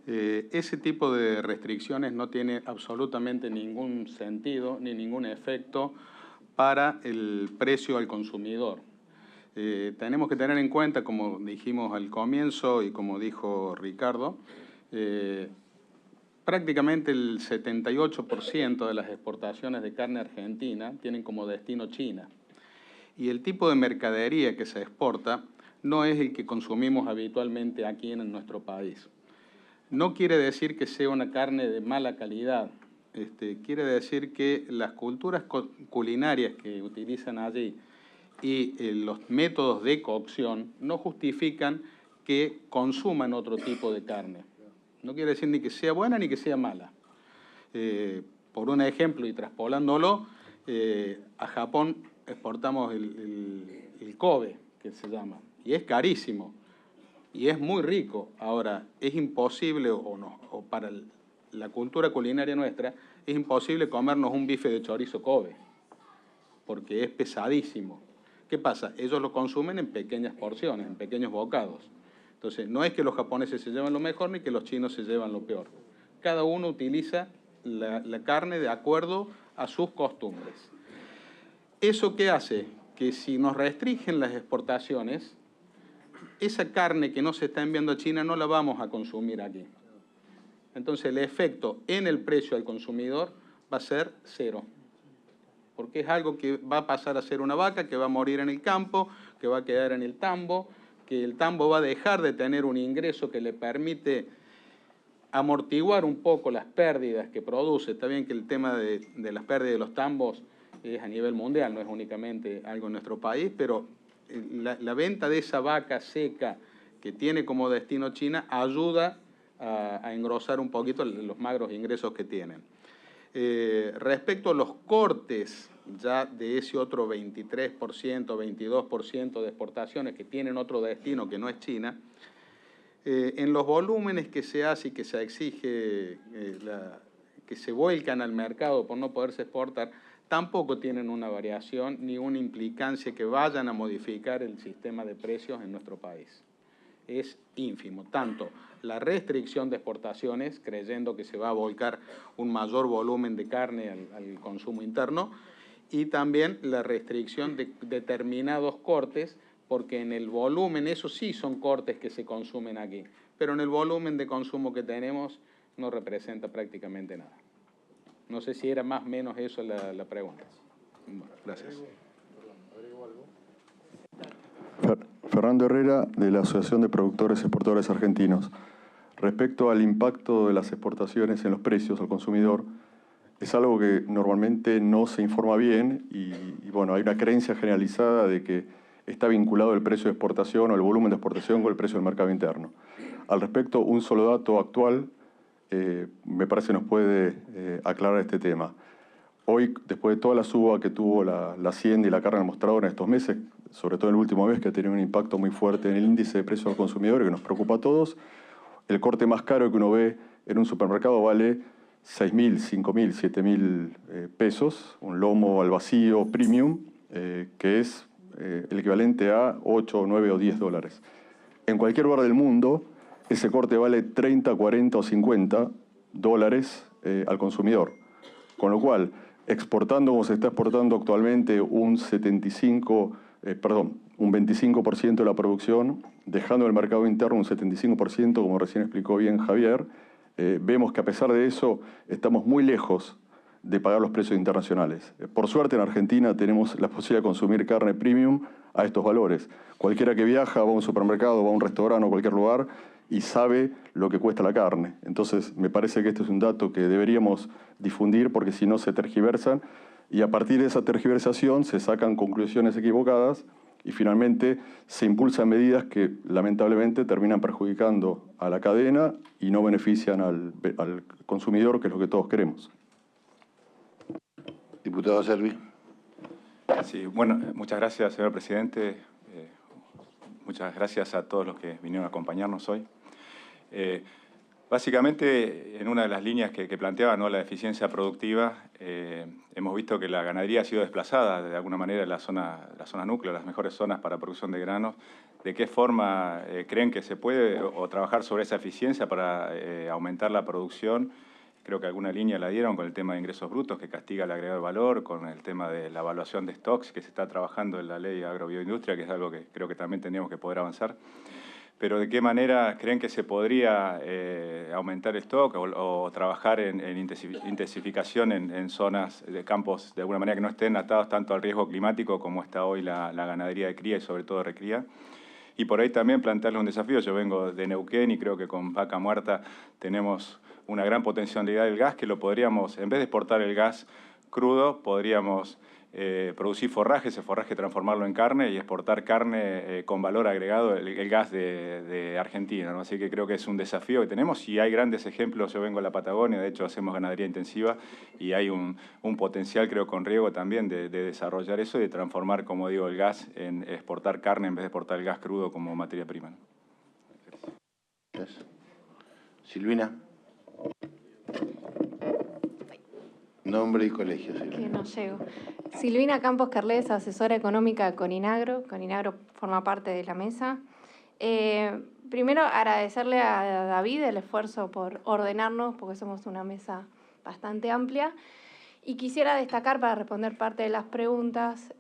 Ese tipo de restricciones no tiene absolutamente ningún sentido ni ningún efecto para el precio al consumidor. Tenemos que tener en cuenta, como dijimos al comienzo y como dijo Ricardo, prácticamente el 78% de las exportaciones de carne argentina tienen como destino China. Y el tipo de mercadería que se exporta no es el que consumimos habitualmente aquí en nuestro país. No quiere decir que sea una carne de mala calidad. Quiere decir que las culturas culinarias que utilizan allí y los métodos de cocción no justifican que consuman otro tipo de carne. No quiere decir ni que sea buena ni que sea mala. Por un ejemplo, y traspolándolo, a Japón exportamos el Kobe, que se llama, y es carísimo, y es muy rico. Ahora, es imposible, o para la cultura culinaria nuestra, es imposible comernos un bife de chorizo Kobe, porque es pesadísimo. ¿Qué pasa? Ellos lo consumen en pequeñas porciones, en pequeños bocados. Entonces, no es que los japoneses se llevan lo mejor ni que los chinos se llevan lo peor. Cada uno utiliza la carne de acuerdo a sus costumbres. ¿Eso qué hace? Que si nos restringen las exportaciones, esa carne que no se está enviando a China no la vamos a consumir aquí. Entonces, el efecto en el precio al consumidor va a ser cero. Porque es algo que va a pasar a ser una vaca que va a morir en el campo, que va a quedar en el tambo, que el tambo va a dejar de tener un ingreso que le permite amortiguar un poco las pérdidas que produce. Está bien que el tema de las pérdidas de los tambos es a nivel mundial, no es únicamente algo en nuestro país, pero la venta de esa vaca seca que tiene como destino China ayuda a engrosar un poquito los magros ingresos que tienen. Respecto a los cortes ya de ese otro 23%, 22% de exportaciones que tienen otro destino que no es China, en los volúmenes que se hace y que se exige que se vuelcan al mercado por no poderse exportar, tampoco tienen una variación ni una implicancia que vayan a modificar el sistema de precios en nuestro país. Es ínfimo, tanto la restricción de exportaciones, creyendo que se va a volcar un mayor volumen de carne al consumo interno, y también la restricción de determinados cortes, porque en el volumen, eso sí son cortes que se consumen aquí, pero en el volumen de consumo que tenemos no representa prácticamente nada. No sé si era más o menos eso la pregunta. Bueno, gracias. Fernando Herrera, de la Asociación de Productores y Exportadores Argentinos. Respecto al impacto de las exportaciones en los precios al consumidor, es algo que normalmente no se informa bien y bueno, hay una creencia generalizada de que está vinculado el precio de exportación o el volumen de exportación con el precio del mercado interno. Al respecto, un solo dato actual me parece nos puede aclarar este tema. Hoy, después de toda la suba que tuvo la hacienda y la carne al mostrador en estos meses, sobre todo en el último mes, que ha tenido un impacto muy fuerte en el índice de precios al consumidor que nos preocupa a todos, el corte más caro que uno ve en un supermercado vale 6.000, 5.000, 7.000 pesos, un lomo al vacío premium, que es el equivalente a 8, 9 o 10 dólares. En cualquier lugar del mundo, ese corte vale 30, 40 o 50 dólares al consumidor. Con lo cual, exportando como se está exportando actualmente un 25% de la producción, dejando el mercado interno un 75%, como recién explicó bien Javier, vemos que a pesar de eso estamos muy lejos de pagar los precios internacionales. Por suerte en Argentina tenemos la posibilidad de consumir carne premium a estos valores. Cualquiera que viaja, va a un supermercado, va a un restaurante o cualquier lugar y sabe lo que cuesta la carne. Entonces me parece que este es un dato que deberíamos difundir porque si no se tergiversan y a partir de esa tergiversación se sacan conclusiones equivocadas y finalmente se impulsan medidas que lamentablemente terminan perjudicando a la cadena y no benefician al consumidor, que es lo que todos queremos. Diputado Servi. Sí, bueno, muchas gracias, señor presidente. Muchas gracias a todos los que vinieron a acompañarnos hoy. Básicamente, en una de las líneas que planteaba, ¿no?, la eficiencia productiva, hemos visto que la ganadería ha sido desplazada de alguna manera de la zona núcleo, las mejores zonas para producción de granos. ¿De qué forma creen que se puede o trabajar sobre esa eficiencia para aumentar la producción? Creo que alguna línea la dieron con el tema de ingresos brutos, que castiga el agregado de valor, con el tema de la evaluación de stocks, que se está trabajando en la ley agrobioindustria, que es algo que creo que también tendríamos que poder avanzar. Pero ¿de qué manera creen que se podría aumentar el stock o trabajar en intensificación en zonas de campos de alguna manera que no estén atados tanto al riesgo climático como está hoy la ganadería de cría y sobre todo de recría? Y por ahí también plantearles un desafío. Yo vengo de Neuquén y creo que con Vaca Muerta tenemos una gran potencialidad del gas que lo podríamos, en vez de exportar el gas crudo, podríamos producir forraje, ese forraje transformarlo en carne y exportar carne con valor agregado, el gas de Argentina, ¿no? Así que creo que es un desafío que tenemos y hay grandes ejemplos. Yo vengo de la Patagonia, de hecho hacemos ganadería intensiva y hay un potencial, creo, con riego también de desarrollar eso y de transformar, como digo, el gas en exportar carne en vez de exportar el gas crudo como materia prima, ¿no? Gracias. Silvina. Nombre y colegio, Silvina. Que no llego. Silvina Campos Carles, asesora económica de Coninagro. Coninagro forma parte de la mesa. Primero, agradecerle a David el esfuerzo por ordenarnos, porque somos una mesa bastante amplia. Y quisiera destacar, para responder parte de las preguntas,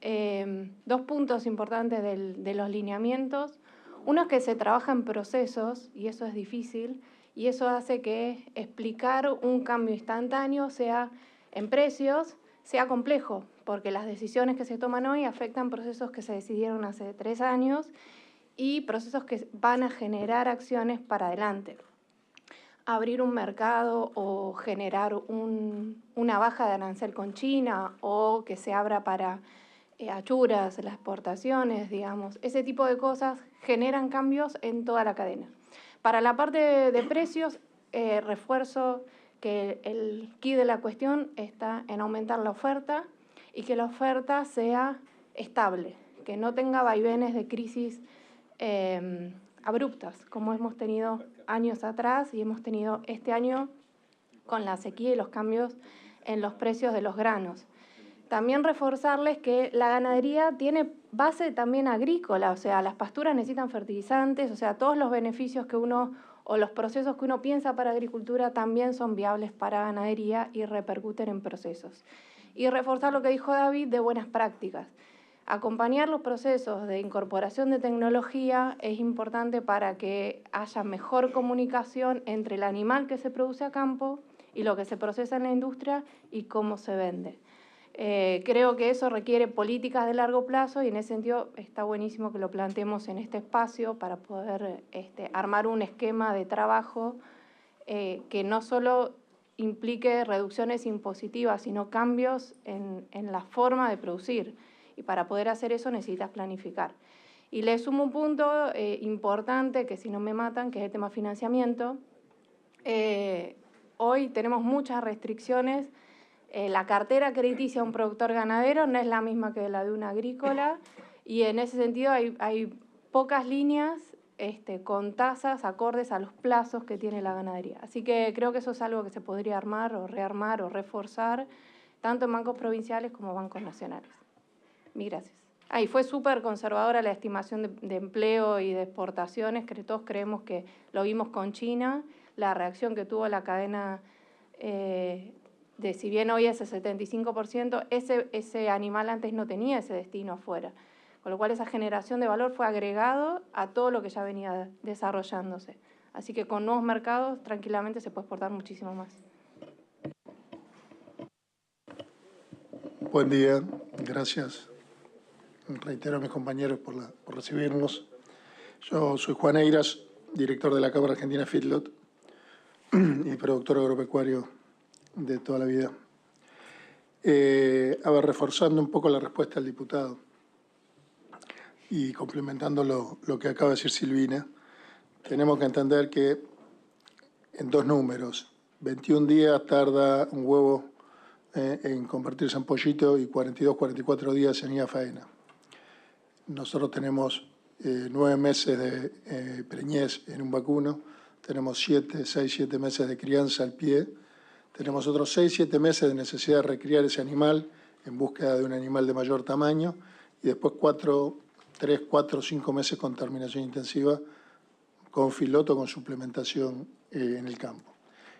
dos puntos importantes de los lineamientos. Uno es que se trabaja en procesos, y eso es difícil, y eso hace que explicar un cambio instantáneo sea en precios sea complejo, porque las decisiones que se toman hoy afectan procesos que se decidieron hace 3 años y procesos que van a generar acciones para adelante. Abrir un mercado o generar una baja de arancel con China o que se abra para achuras, las exportaciones, digamos, ese tipo de cosas generan cambios en toda la cadena. Para la parte de precios, refuerzo que el quid de la cuestión está en aumentar la oferta y que la oferta sea estable, que no tenga vaivenes de crisis abruptas, como hemos tenido años atrás y hemos tenido este año con la sequía y los cambios en los precios de los granos. también reforzarles que la ganadería tiene base también agrícola, o sea, las pasturas necesitan fertilizantes, o sea, todos los beneficios que uno o los procesos que uno piensa para agricultura también son viables para ganadería y repercuten en procesos. Y reforzar lo que dijo David de buenas prácticas. Acompañar los procesos de incorporación de tecnología es importante para que haya mejor comunicación entre el animal que se produce a campo y lo que se procesa en la industria y cómo se vende. Creo que eso requiere políticas de largo plazo y en ese sentido está buenísimo que lo planteemos en este espacio para poder armar un esquema de trabajo que no solo implique reducciones impositivas, sino cambios en la forma de producir. Y para poder hacer eso necesitas planificar. Y le sumo un punto importante, que si no me matan, que es el tema financiamiento. Hoy tenemos muchas restricciones. La cartera crediticia de un productor ganadero no es la misma que la de un agrícola y en ese sentido hay pocas líneas con tasas acordes a los plazos que tiene la ganadería. Así que creo que eso es algo que se podría armar o reforzar tanto en bancos provinciales como bancos nacionales. Mil gracias. Y fue súper conservadora la estimación de empleo y de exportaciones, que todos creemos que lo vimos con China, la reacción que tuvo la cadena de si bien hoy es el 75%, ese animal antes no tenía ese destino afuera. Con lo cual esa generación de valor fue agregado a todo lo que ya venía desarrollándose. Así que con nuevos mercados tranquilamente se puede exportar muchísimo más. Buen día, gracias. Reitero a mis compañeros por recibirnos. Yo soy Juan Eiras, director de la Cámara Argentina Feedlot y productor agropecuario de toda la vida. Reforzando un poco la respuesta del diputado y complementando lo que acaba de decir Silvina, tenemos que entender que en dos números, 21 días tarda un huevo en convertirse en pollito y 42, 44 días en ir a faena. Nosotros tenemos 9 meses de preñez en un vacuno, tenemos 6, 7 meses de crianza al pie, tenemos otros 6, 7 meses de necesidad de recriar ese animal en búsqueda de un animal de mayor tamaño y después 3, 4, 5 meses con terminación intensiva con filoto, con suplementación en el campo.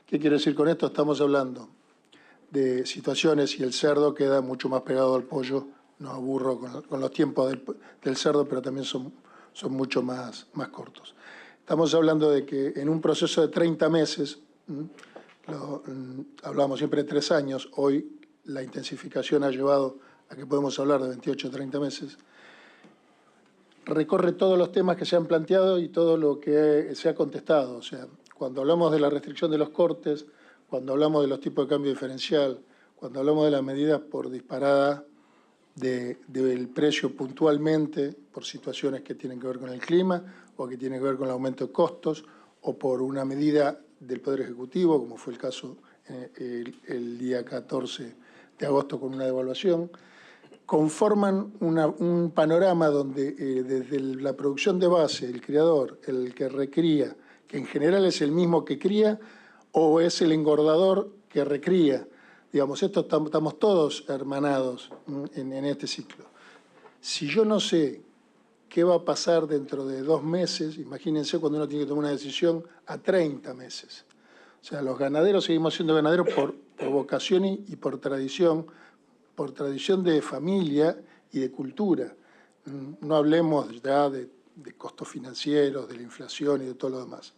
¿Qué quiero decir con esto? Estamos hablando de situaciones y el cerdo queda mucho más pegado al pollo. No aburro con los tiempos del cerdo, pero también son mucho más cortos. Estamos hablando de que en un proceso de 30 meses, hablamos siempre de 3 años, hoy la intensificación ha llevado a que podemos hablar de 28 o 30 meses, recorre todos los temas que se han planteado y todo lo que se ha contestado. O sea, cuando hablamos de la restricción de los cortes, cuando hablamos de los tipos de cambio diferencial, cuando hablamos de las medidas por disparada del precio puntualmente por situaciones que tienen que ver con el clima o que tienen que ver con el aumento de costos o por una medida del Poder Ejecutivo, como fue el caso el día 14 de agosto con una devaluación, conforman un panorama donde desde la producción de base, el criador, el que recría, que en general es el mismo que cría o es el engordador que recría. Digamos, estamos todos hermanados en este ciclo. Si yo no sé qué va a pasar dentro de 2 meses, imagínense cuando uno tiene que tomar una decisión a 30 meses. O sea, los ganaderos seguimos siendo ganaderos por vocación y por tradición de familia y de cultura. No hablemos ya de costos financieros, de la inflación y de todo lo demás.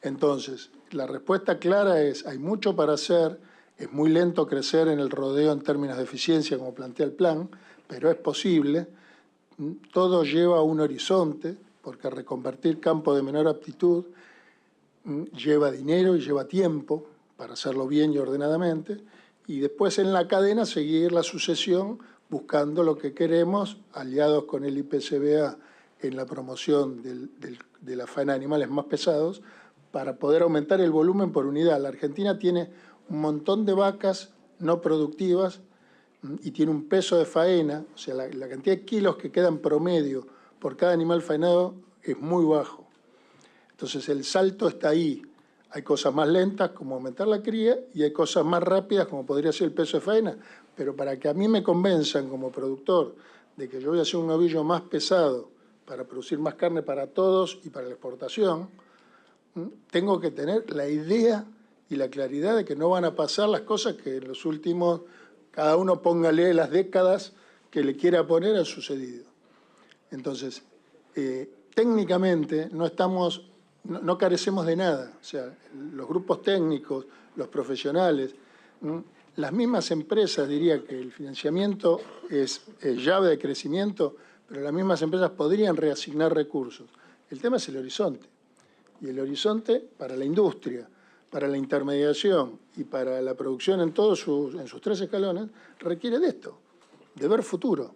Entonces, la respuesta clara es, hay mucho para hacer, es muy lento crecer en el rodeo en términos de eficiencia, como plantea el plan, pero es posible. Todo lleva a un horizonte, porque reconvertir campo de menor aptitud lleva dinero y lleva tiempo para hacerlo bien y ordenadamente, y después en la cadena seguir la sucesión buscando lo que queremos, aliados con el IPCBA en la promoción de la faena de animales más pesados, para poder aumentar el volumen por unidad. La Argentina tiene un montón de vacas no productivas y tiene un peso de faena, o sea, la cantidad de kilos que quedan promedio por cada animal faenado es muy bajo. Entonces el salto está ahí. Hay cosas más lentas, como aumentar la cría, y hay cosas más rápidas, como podría ser el peso de faena. Pero para que a mí me convenzan como productor de que yo voy a hacer un novillo más pesado para producir más carne para todos y para la exportación, tengo que tener la idea y la claridad de que no van a pasar las cosas que en los últimos, cada uno póngale las décadas que le quiera poner, han sucedido. Entonces, técnicamente no carecemos de nada. O sea, los grupos técnicos, los profesionales, las mismas empresas, diría que el financiamiento es llave de crecimiento, pero las mismas empresas podrían reasignar recursos. El tema es el horizonte. Y el horizonte para la industria, para la intermediación y para la producción en sus 3 escalones, requiere de esto, de ver futuro.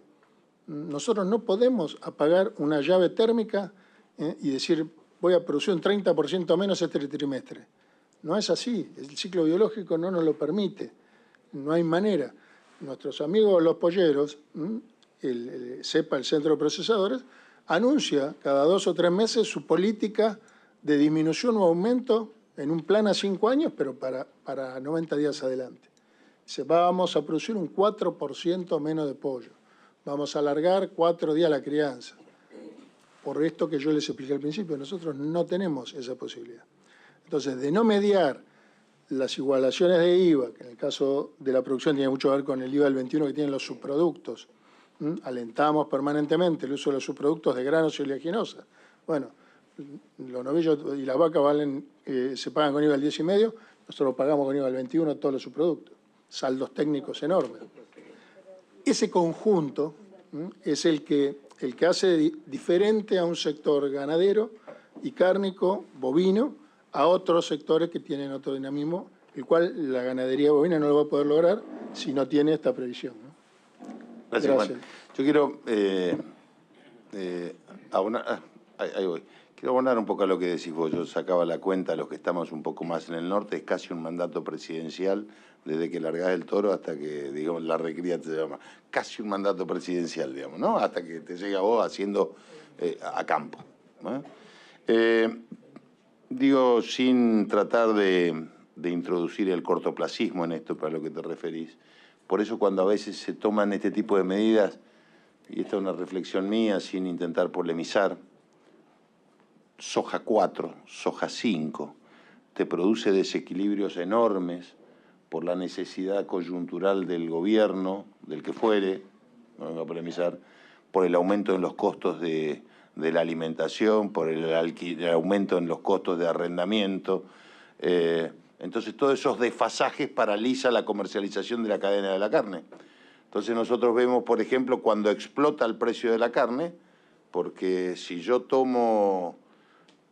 Nosotros no podemos apagar una llave térmica y decir, voy a producir un 30% menos este trimestre. No es así, el ciclo biológico no nos lo permite, no hay manera. Nuestros amigos los polleros, el CEPA, el Centro de Procesadores, anuncia cada 2 o 3 meses su política de disminución o aumento en un plan a 5 años, pero para 90 días adelante. Dice, vamos a producir un 4% menos de pollo, vamos a alargar 4 días la crianza. Por esto que yo les expliqué al principio, nosotros no tenemos esa posibilidad. Entonces, de no mediar las igualaciones de IVA, que en el caso de la producción tiene mucho que ver con el IVA del 21 que tienen los subproductos, alentamos permanentemente el uso de los subproductos de granos y oleaginosas. Bueno, los novillos y las vacas se pagan con IVA del 10,5, nosotros pagamos con IVA del 21 todos los subproductos. Saldos técnicos enormes. Ese conjunto es el que hace diferente a un sector ganadero y cárnico, bovino, a otros sectores que tienen otro dinamismo, el cual la ganadería bovina no lo va a poder lograr si no tiene esta previsión, ¿no? Gracias, Juan. Yo quiero Quiero abonar un poco a lo que decís vos. Yo sacaba la cuenta, los que estamos un poco más en el norte, es casi un mandato presidencial, desde que largás el toro hasta que, digamos, la recría te llama. Casi un mandato presidencial, digamos, ¿no? Hasta que te llega vos haciendo a campo, ¿no? Digo, sin tratar de introducir el cortoplacismo en esto, para lo que te referís. Por eso cuando a veces se toman este tipo de medidas, y esta es una reflexión mía, sin intentar polemizar, soja 4, soja 5, te produce desequilibrios enormes por la necesidad coyuntural del gobierno, del que fuere, no vengo a polemizar, por el aumento en los costos de la alimentación, por el aumento en los costos de arrendamiento. Entonces todos esos desfasajes paralizan la comercialización de la cadena de la carne. Entonces nosotros vemos, por ejemplo, cuando explota el precio de la carne, porque si yo tomo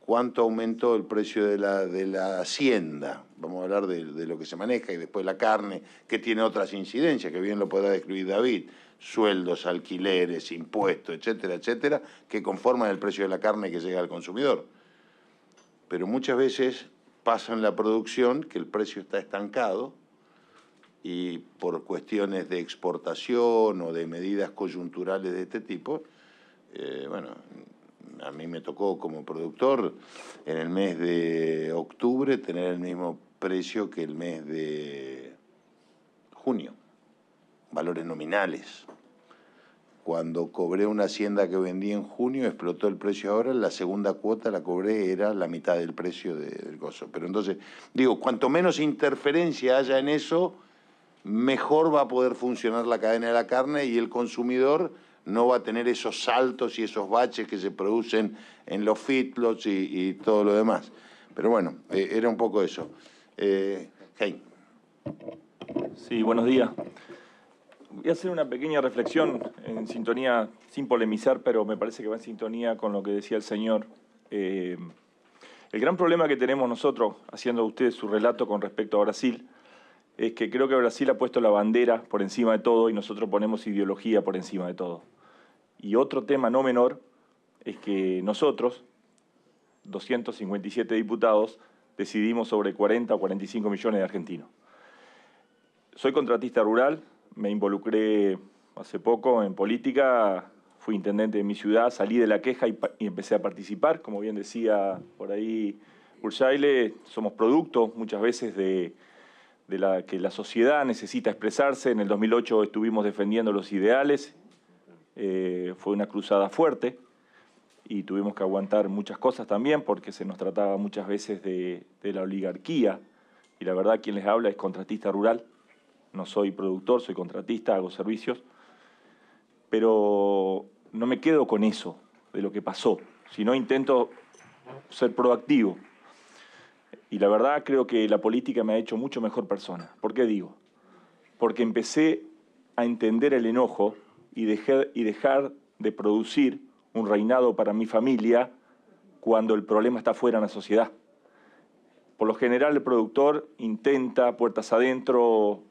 cuánto aumentó el precio de la hacienda, vamos a hablar de lo que se maneja, y después la carne, que tiene otras incidencias, que bien lo podrá describir David, sueldos, alquileres, impuestos, etcétera, etcétera, que conforman el precio de la carne que llega al consumidor. Pero muchas veces pasa en la producción que el precio está estancado y por cuestiones de exportación o de medidas coyunturales de este tipo, bueno, a mí me tocó como productor en el mes de octubre tener el mismo precio que el mes de junio, valores nominales. Cuando cobré una hacienda que vendí en junio, explotó el precio ahora, la segunda cuota la cobré, era la mitad del precio del gozo. Pero entonces, digo, cuanto menos interferencia haya en eso, mejor va a poder funcionar la cadena de la carne y el consumidor no va a tener esos saltos y esos baches que se producen en los feedlots y todo lo demás. Pero bueno, era un poco eso. Hey. Sí, buenos días. Voy a hacer una pequeña reflexión en sintonía, sin polemizar, pero me parece que va en sintonía con lo que decía el señor. El gran problema que tenemos nosotros, haciendo usted su relato con respecto a Brasil, es que creo que Brasil ha puesto la bandera por encima de todo y nosotros ponemos ideología por encima de todo. Y otro tema no menor es que nosotros, 257 diputados, decidimos sobre 40 o 45 millones de argentinos. Soy contratista rural, me involucré hace poco en política, fui intendente de mi ciudad, salí de la queja y empecé a participar, como bien decía por ahí Ursaile somos producto muchas veces de que la sociedad necesita expresarse. En el 2008 estuvimos defendiendo los ideales. Fue una cruzada fuerte y tuvimos que aguantar muchas cosas también porque se nos trataba muchas veces de la oligarquía. Y la verdad, quien les habla es contratista rural. No soy productor, soy contratista, hago servicios. Pero no me quedo con eso de lo que pasó, sino intento ser proactivo. Y la verdad creo que la política me ha hecho mucho mejor persona. ¿Por qué digo? Porque empecé a entender el enojo y dejar de producir un reinado para mi familia cuando el problema está fuera en la sociedad. Por lo general el productor intenta puertas adentro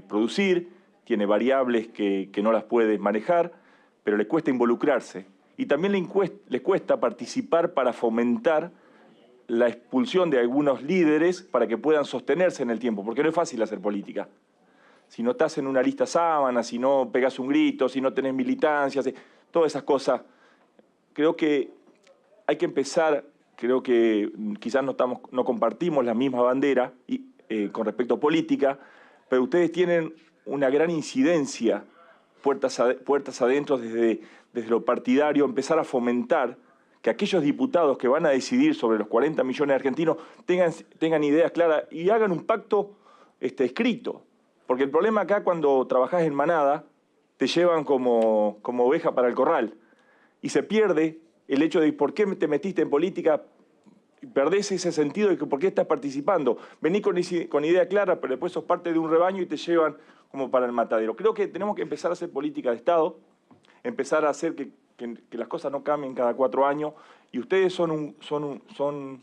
producir, tiene variables que no las puede manejar, pero le cuesta involucrarse. Y también le cuesta participar para fomentar la expulsión de algunos líderes para que puedan sostenerse en el tiempo, porque no es fácil hacer política. Si no estás en una lista sábana, si no pegas un grito, si no tenés militancia, todas esas cosas. Creo que hay que empezar, creo que quizás no compartimos la misma bandera con respecto a política, pero ustedes tienen una gran incidencia, puertas adentro desde lo partidario, empezar a fomentar que aquellos diputados que van a decidir sobre los 40 millones de argentinos tengan ideas claras y hagan un pacto escrito. Porque el problema acá, cuando trabajás en manada, te llevan como oveja para el corral. Y se pierde el hecho de por qué te metiste en política, perdés ese sentido de que por qué estás participando. Venís con idea clara, pero después sos parte de un rebaño y te llevan como para el matadero. Creo que tenemos que empezar a hacer política de Estado, empezar a hacer que las cosas no cambien cada 4 años, y ustedes son un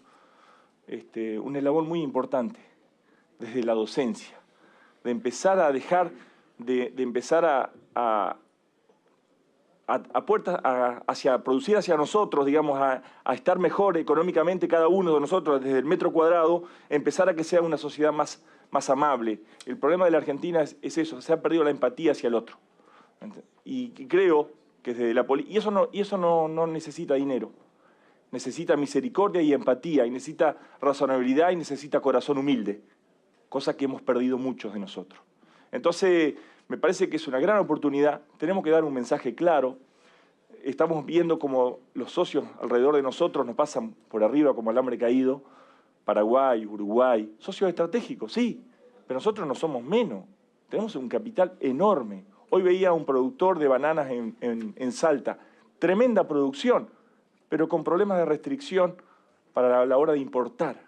eslabón muy importante desde la docencia, de empezar a dejar, de empezar a producir hacia nosotros, digamos, a estar mejor económicamente cada uno de nosotros desde el metro cuadrado, empezar a que sea una sociedad más amable. El problema de la Argentina es eso, se ha perdido la empatía hacia el otro. Y creo que desde la política, y eso no necesita dinero, necesita misericordia y empatía, y necesita razonabilidad y necesita corazón humilde, cosa que hemos perdido muchos de nosotros. Entonces, me parece que es una gran oportunidad, tenemos que dar un mensaje claro. Estamos viendo como los socios alrededor de nosotros nos pasan por arriba como alambre caído, Paraguay, Uruguay, socios estratégicos, sí, pero nosotros no somos menos, tenemos un capital enorme. Hoy veía a un productor de bananas en Salta, tremenda producción, pero con problemas de restricción para la hora de importar.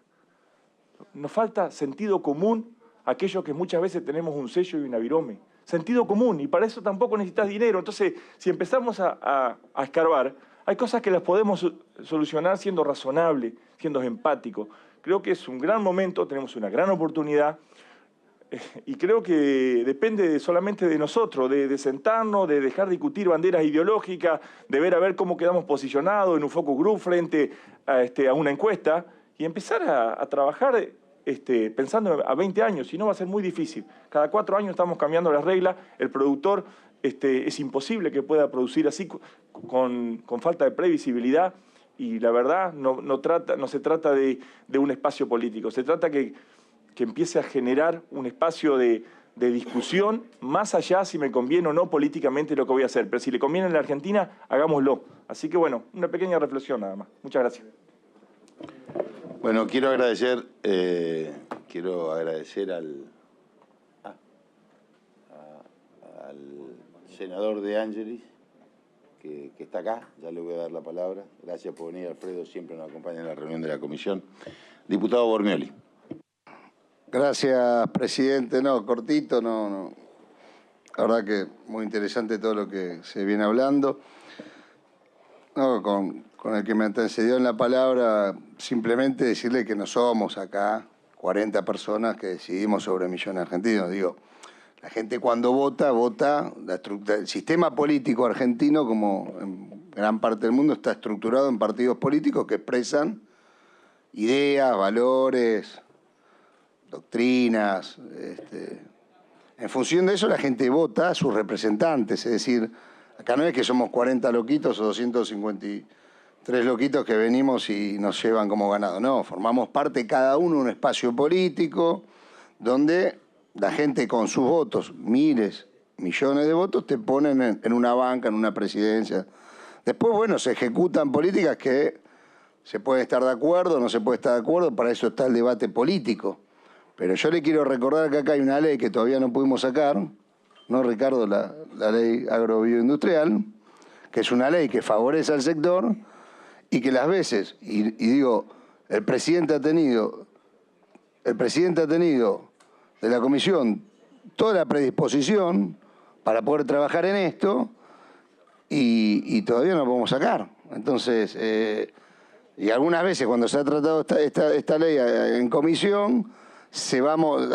Nos falta sentido común, aquellos que muchas veces tenemos un sello y una virome. Sentido común, y para eso tampoco necesitas dinero. Entonces, si empezamos a escarbar, hay cosas que las podemos solucionar siendo razonables, siendo empáticos. Creo que es un gran momento, tenemos una gran oportunidad, y creo que depende solamente de nosotros, de sentarnos, de dejar de discutir banderas ideológicas, de ver a ver cómo quedamos posicionados en un focus group frente a una encuesta, y empezar a trabajar pensando a 20 años, si no va a ser muy difícil. Cada 4 años estamos cambiando las reglas, el productor es imposible que pueda producir así con falta de previsibilidad, y la verdad no se trata de un espacio político, se trata que empiece a generar un espacio de discusión, más allá si me conviene o no políticamente lo que voy a hacer, pero si le conviene a la Argentina, hagámoslo. Así que bueno, una pequeña reflexión nada más. Muchas gracias. Bueno, quiero agradecer al senador De Angelis, que está acá, ya le voy a dar la palabra. Gracias por venir, Alfredo, siempre nos acompaña en la reunión de la comisión. Diputado Bormioli. Gracias, presidente. No, cortito, no. La verdad que muy interesante todo lo que se viene hablando. No, con el que me antecedió en la palabra, simplemente decirle que no somos acá 40 personas que decidimos sobre millones de argentinos. Digo, la gente cuando vota, el sistema político argentino, como en gran parte del mundo, está estructurado en partidos políticos que expresan ideas, valores, doctrinas. En función de eso la gente vota a sus representantes, es decir, acá no es que somos 40 loquitos o 253 tres loquitos que venimos y nos llevan como ganado. No, formamos parte cada uno de un espacio político donde la gente con sus votos, miles, millones de votos, te ponen en una banca, en una presidencia. Después, bueno, se ejecutan políticas que se puede estar de acuerdo, no se puede estar de acuerdo, para eso está el debate político. Pero yo le quiero recordar que acá hay una ley que todavía no pudimos sacar, ¿no, Ricardo? La ley agrobioindustrial, que es una ley que favorece al sector y que las veces, y digo, el presidente ha tenido de la comisión toda la predisposición para poder trabajar en esto y todavía no lo podemos sacar. Entonces, y algunas veces cuando se ha tratado esta ley en comisión,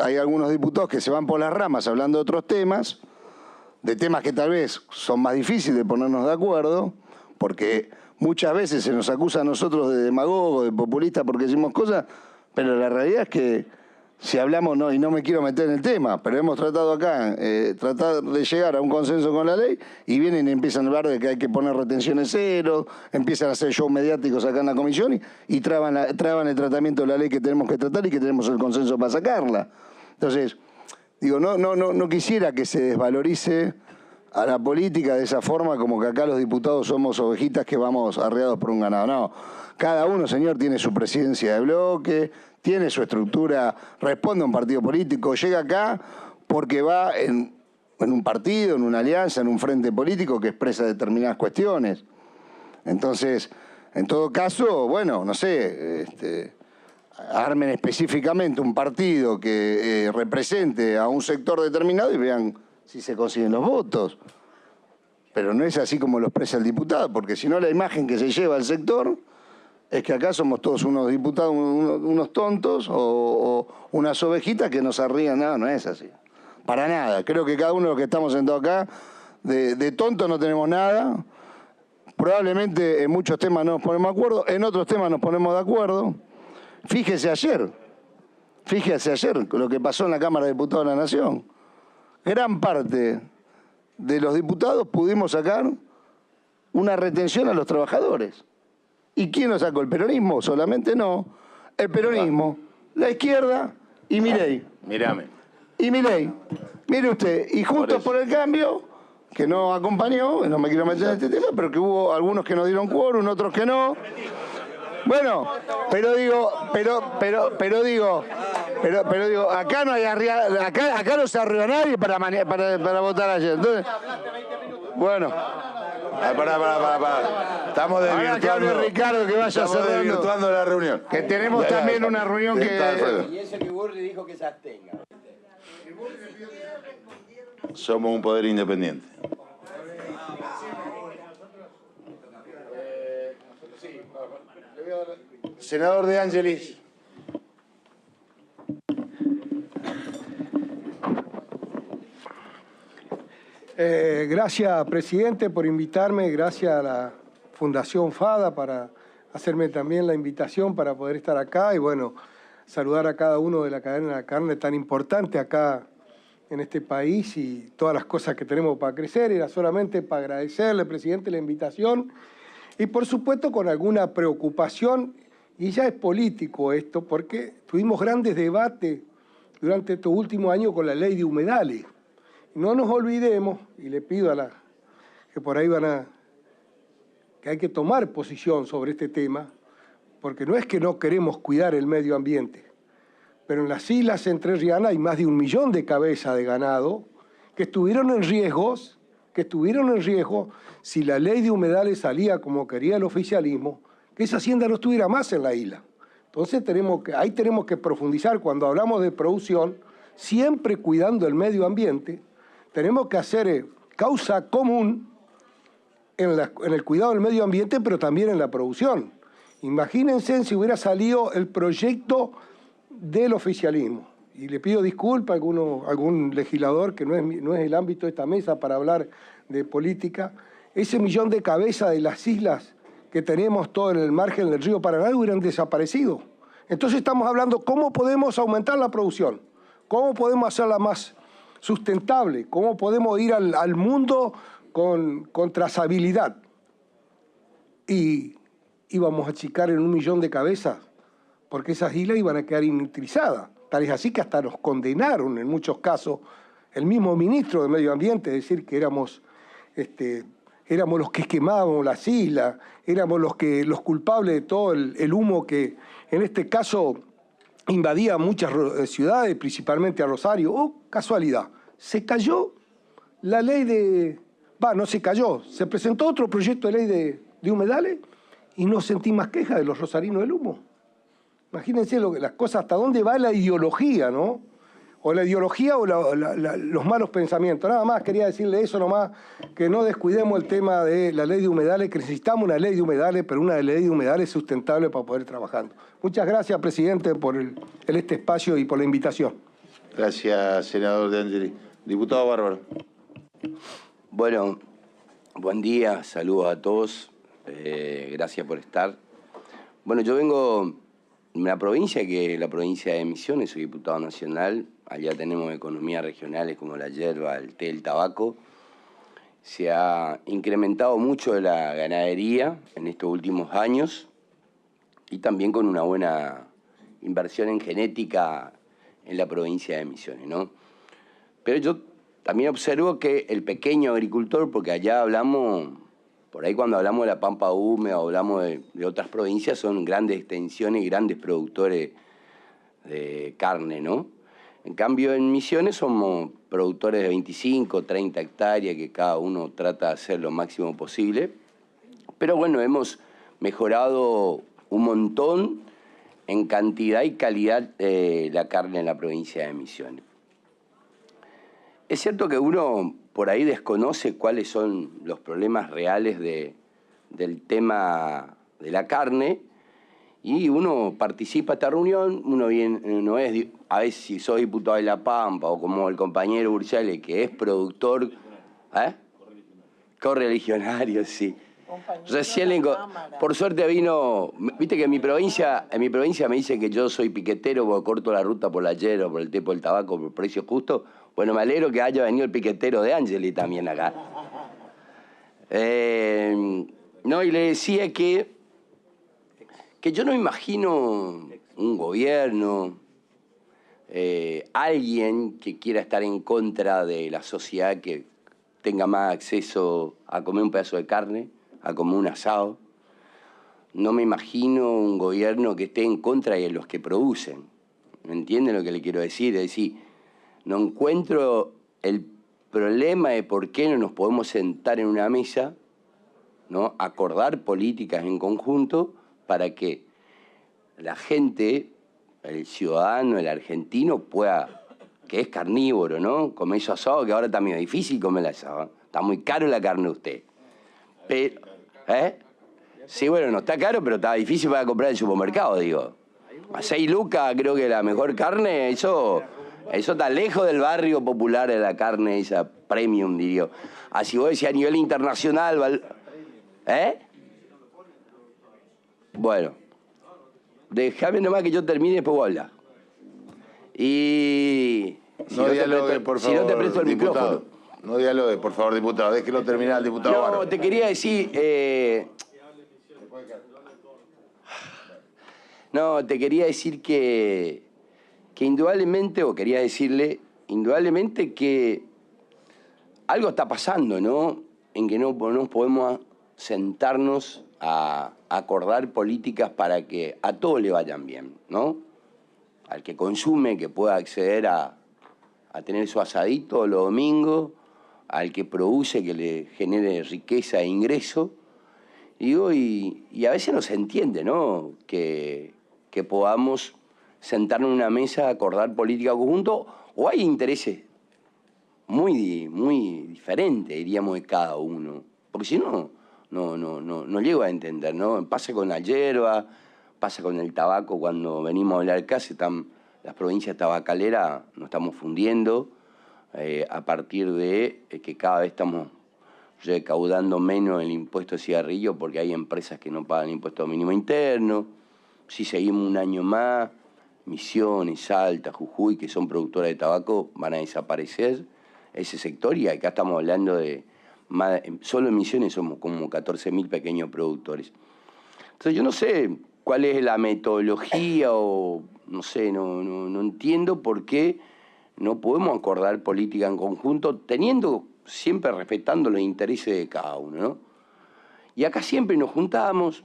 hay algunos diputados que se van por las ramas hablando de otros temas, de temas que tal vez son más difíciles de ponernos de acuerdo, porque muchas veces se nos acusa a nosotros de demagogos, de populistas porque decimos cosas, pero la realidad es que si hablamos, y no me quiero meter en el tema, pero hemos tratado acá, tratar de llegar a un consenso con la ley, y vienen y empiezan a hablar de que hay que poner retenciones cero, empiezan a hacer shows mediáticos acá en la comisión y traban el tratamiento de la ley que tenemos que tratar y que tenemos el consenso para sacarla. Entonces, digo, no quisiera que se desvalorice a la política de esa forma, como que acá los diputados somos ovejitas que vamos arreados por un ganado. No, cada uno, señor, tiene su presidencia de bloque, tiene su estructura, responde a un partido político, llega acá porque va en un partido, en una alianza, en un frente político que expresa determinadas cuestiones. Entonces, en todo caso, bueno, no sé, armen específicamente un partido que represente a un sector determinado y vean si se consiguen los votos. Pero no es así como lo expresa el diputado, porque si no la imagen que se lleva al sector es que acá somos todos unos diputados, unos tontos o unas ovejitas que nos arrían. No es así. Para nada. Creo que cada uno de los que estamos sentados acá, de tontos no tenemos nada. Probablemente en muchos temas no nos ponemos de acuerdo, en otros temas nos ponemos de acuerdo. Fíjese ayer lo que pasó en la Cámara de Diputados de la Nación. Gran parte de los diputados pudimos sacar una retención a los trabajadores. ¿Y quién lo sacó? ¿El peronismo? Solamente no. El peronismo, la izquierda y Milei. Mírame. Y Milei. Mire usted, y Juntos por el Cambio, que no acompañó, no me quiero meter en este tema, pero que hubo algunos que no dieron quórum, otros que no. Bueno, pero digo, acá no hay acá no se arriba nadie para votar ayer. Entonces, bueno. Pará. Estamos desvirtuando. Ricardo que vaya desvirtuando la reunión. Que tenemos también una reunión que... Y eso que Burri dijo que se abstenga. Somos un poder independiente. Senador De Angelis. Gracias, presidente, por invitarme. Gracias a la Fundación FADA para hacerme también la invitación para poder estar acá. Y bueno, saludar a cada uno de la cadena de la carne tan importante acá en este país y todas las cosas que tenemos para crecer. Era solamente para agradecerle, presidente, la invitación. Y por supuesto con alguna preocupación, y ya es político esto, porque tuvimos grandes debates durante estos últimos años con la ley de humedales. No nos olvidemos, y le pido a que por ahí que hay que tomar posición sobre este tema, porque no es que no queremos cuidar el medio ambiente, pero en las islas entrerrianas hay más de 1 millón de cabezas de ganado que estuvieron en riesgo si la ley de humedales salía como quería el oficialismo, que esa hacienda no estuviera más en la isla. Entonces ahí tenemos que profundizar cuando hablamos de producción, siempre cuidando el medio ambiente. Tenemos que hacer causa común en el cuidado del medio ambiente, pero también en la producción. Imagínense si hubiera salido el proyecto del oficialismo. Y le pido disculpas a algún legislador que no es el ámbito de esta mesa para hablar de política. Ese 1 millón de cabezas de las islas que tenemos todo en el margen del río Paraná hubieran desaparecido. Entonces estamos hablando cómo podemos aumentar la producción, cómo podemos hacerla más sustentable, cómo podemos ir al mundo con trazabilidad. Y íbamos a achicar en 1 millón de cabezas, porque esas islas iban a quedar inutilizadas. Tal es así que hasta nos condenaron en muchos casos el mismo ministro de Medio Ambiente, decir que éramos los que quemábamos las islas, éramos los culpables de todo el humo que en este caso invadía muchas ciudades, principalmente a Rosario. ¡Oh, casualidad! Se cayó la ley de... no se cayó, se presentó otro proyecto de ley de humedales y no sentí más quejas de los rosarinos del humo. Imagínense las cosas, hasta dónde va la ideología, ¿no? O la ideología o los malos pensamientos. Nada más quería decirle eso nomás, que no descuidemos el tema de la ley de humedales, que necesitamos una ley de humedales, pero una ley de humedales sustentable para poder ir trabajando. Muchas gracias, presidente, por este espacio y por la invitación. Gracias, senador De Angeli. Diputado Bárbaro. Bueno, buen día, saludos a todos, gracias por estar. Bueno, yo vengo de una provincia que es la provincia de Misiones, soy diputado nacional, allá tenemos economías regionales como la yerba, el té, el tabaco. Se ha incrementado mucho la ganadería en estos últimos años y también con una buena inversión en genética en la provincia de Misiones, ¿no? Pero yo también observo que el pequeño agricultor, porque allá hablamos, por ahí cuando hablamos de la pampa húmeda o hablamos de otras provincias, son grandes extensiones y grandes productores de carne, ¿no? En cambio, en Misiones somos productores de 25, 30 hectáreas, que cada uno trata de hacer lo máximo posible. Pero bueno, hemos mejorado un montón en cantidad y calidad la carne en la provincia de Misiones. Es cierto que uno por ahí desconoce cuáles son los problemas reales del tema de la carne y uno participa de esta reunión, uno no es, a veces si soy diputado de La Pampa o como el compañero Urciale, que es productor, correligionario, sí. Recién, por suerte vino, viste que en mi provincia me dicen que yo soy piquetero porque corto la ruta por la yerba, por el té, por el tabaco, por precio justo. Bueno, me alegro que haya venido el piquetero de Angeli también acá. No, y le decía que yo no imagino un gobierno, alguien que quiera estar en contra de la sociedad que tenga más acceso a comer un pedazo de carne, a comer un asado. No me imagino un gobierno que esté en contra de los que producen. ¿Me entienden lo que le quiero decir? Es decir, no encuentro el problema de por qué no nos podemos sentar en una mesa, ¿no? Acordar políticas en conjunto para que la gente, el ciudadano, el argentino pueda, que es carnívoro, ¿no? Comer eso asado, que ahora está medio difícil comer el asado. Está muy caro la carne de usted. Pero, sí, bueno, no está caro, pero está difícil para comprar en el supermercado, digo. A 6 lucas creo que la mejor carne, eso está lejos del barrio popular de la carne, esa premium, diría. Así vos decís a nivel internacional, Bueno, déjame nomás que yo termine y después voy a hablar. Y... No dialogue, por favor, si no te presto el diputado. micrófono. No dialogue, por favor, diputado. Déjelo terminar al diputado Bárbaro. No, te quería decir... No, te quería decir que indudablemente, o quería decirle, indudablemente que algo está pasando, ¿no? En que no podemos sentarnos a acordar políticas para que a todos le vayan bien, ¿no? Al que consume, que pueda acceder a tener su asadito los domingos, al que produce, que le genere riqueza e ingreso. Y a veces no se entiende, ¿no? Que podamos sentarnos en una mesa, acordar política conjunto, o hay intereses muy diferentes, diríamos, de cada uno. Porque si no llego a entender, ¿no? Pasa con la yerba, pasa con el tabaco, cuando venimos a hablar acá, las provincias tabacaleras nos estamos fundiendo a partir de que cada vez estamos recaudando menos el impuesto de cigarrillo porque hay empresas que no pagan impuesto mínimo interno. Si seguimos un año más, Misiones, Salta, Jujuy, que son productoras de tabaco, van a desaparecer ese sector y acá estamos hablando de, solo en Misiones somos como 14.000 pequeños productores. Entonces yo no sé cuál es la metodología o no sé, no entiendo por qué no podemos acordar política en conjunto, teniendo, siempre respetando los intereses de cada uno, ¿no? Y acá siempre nos juntábamos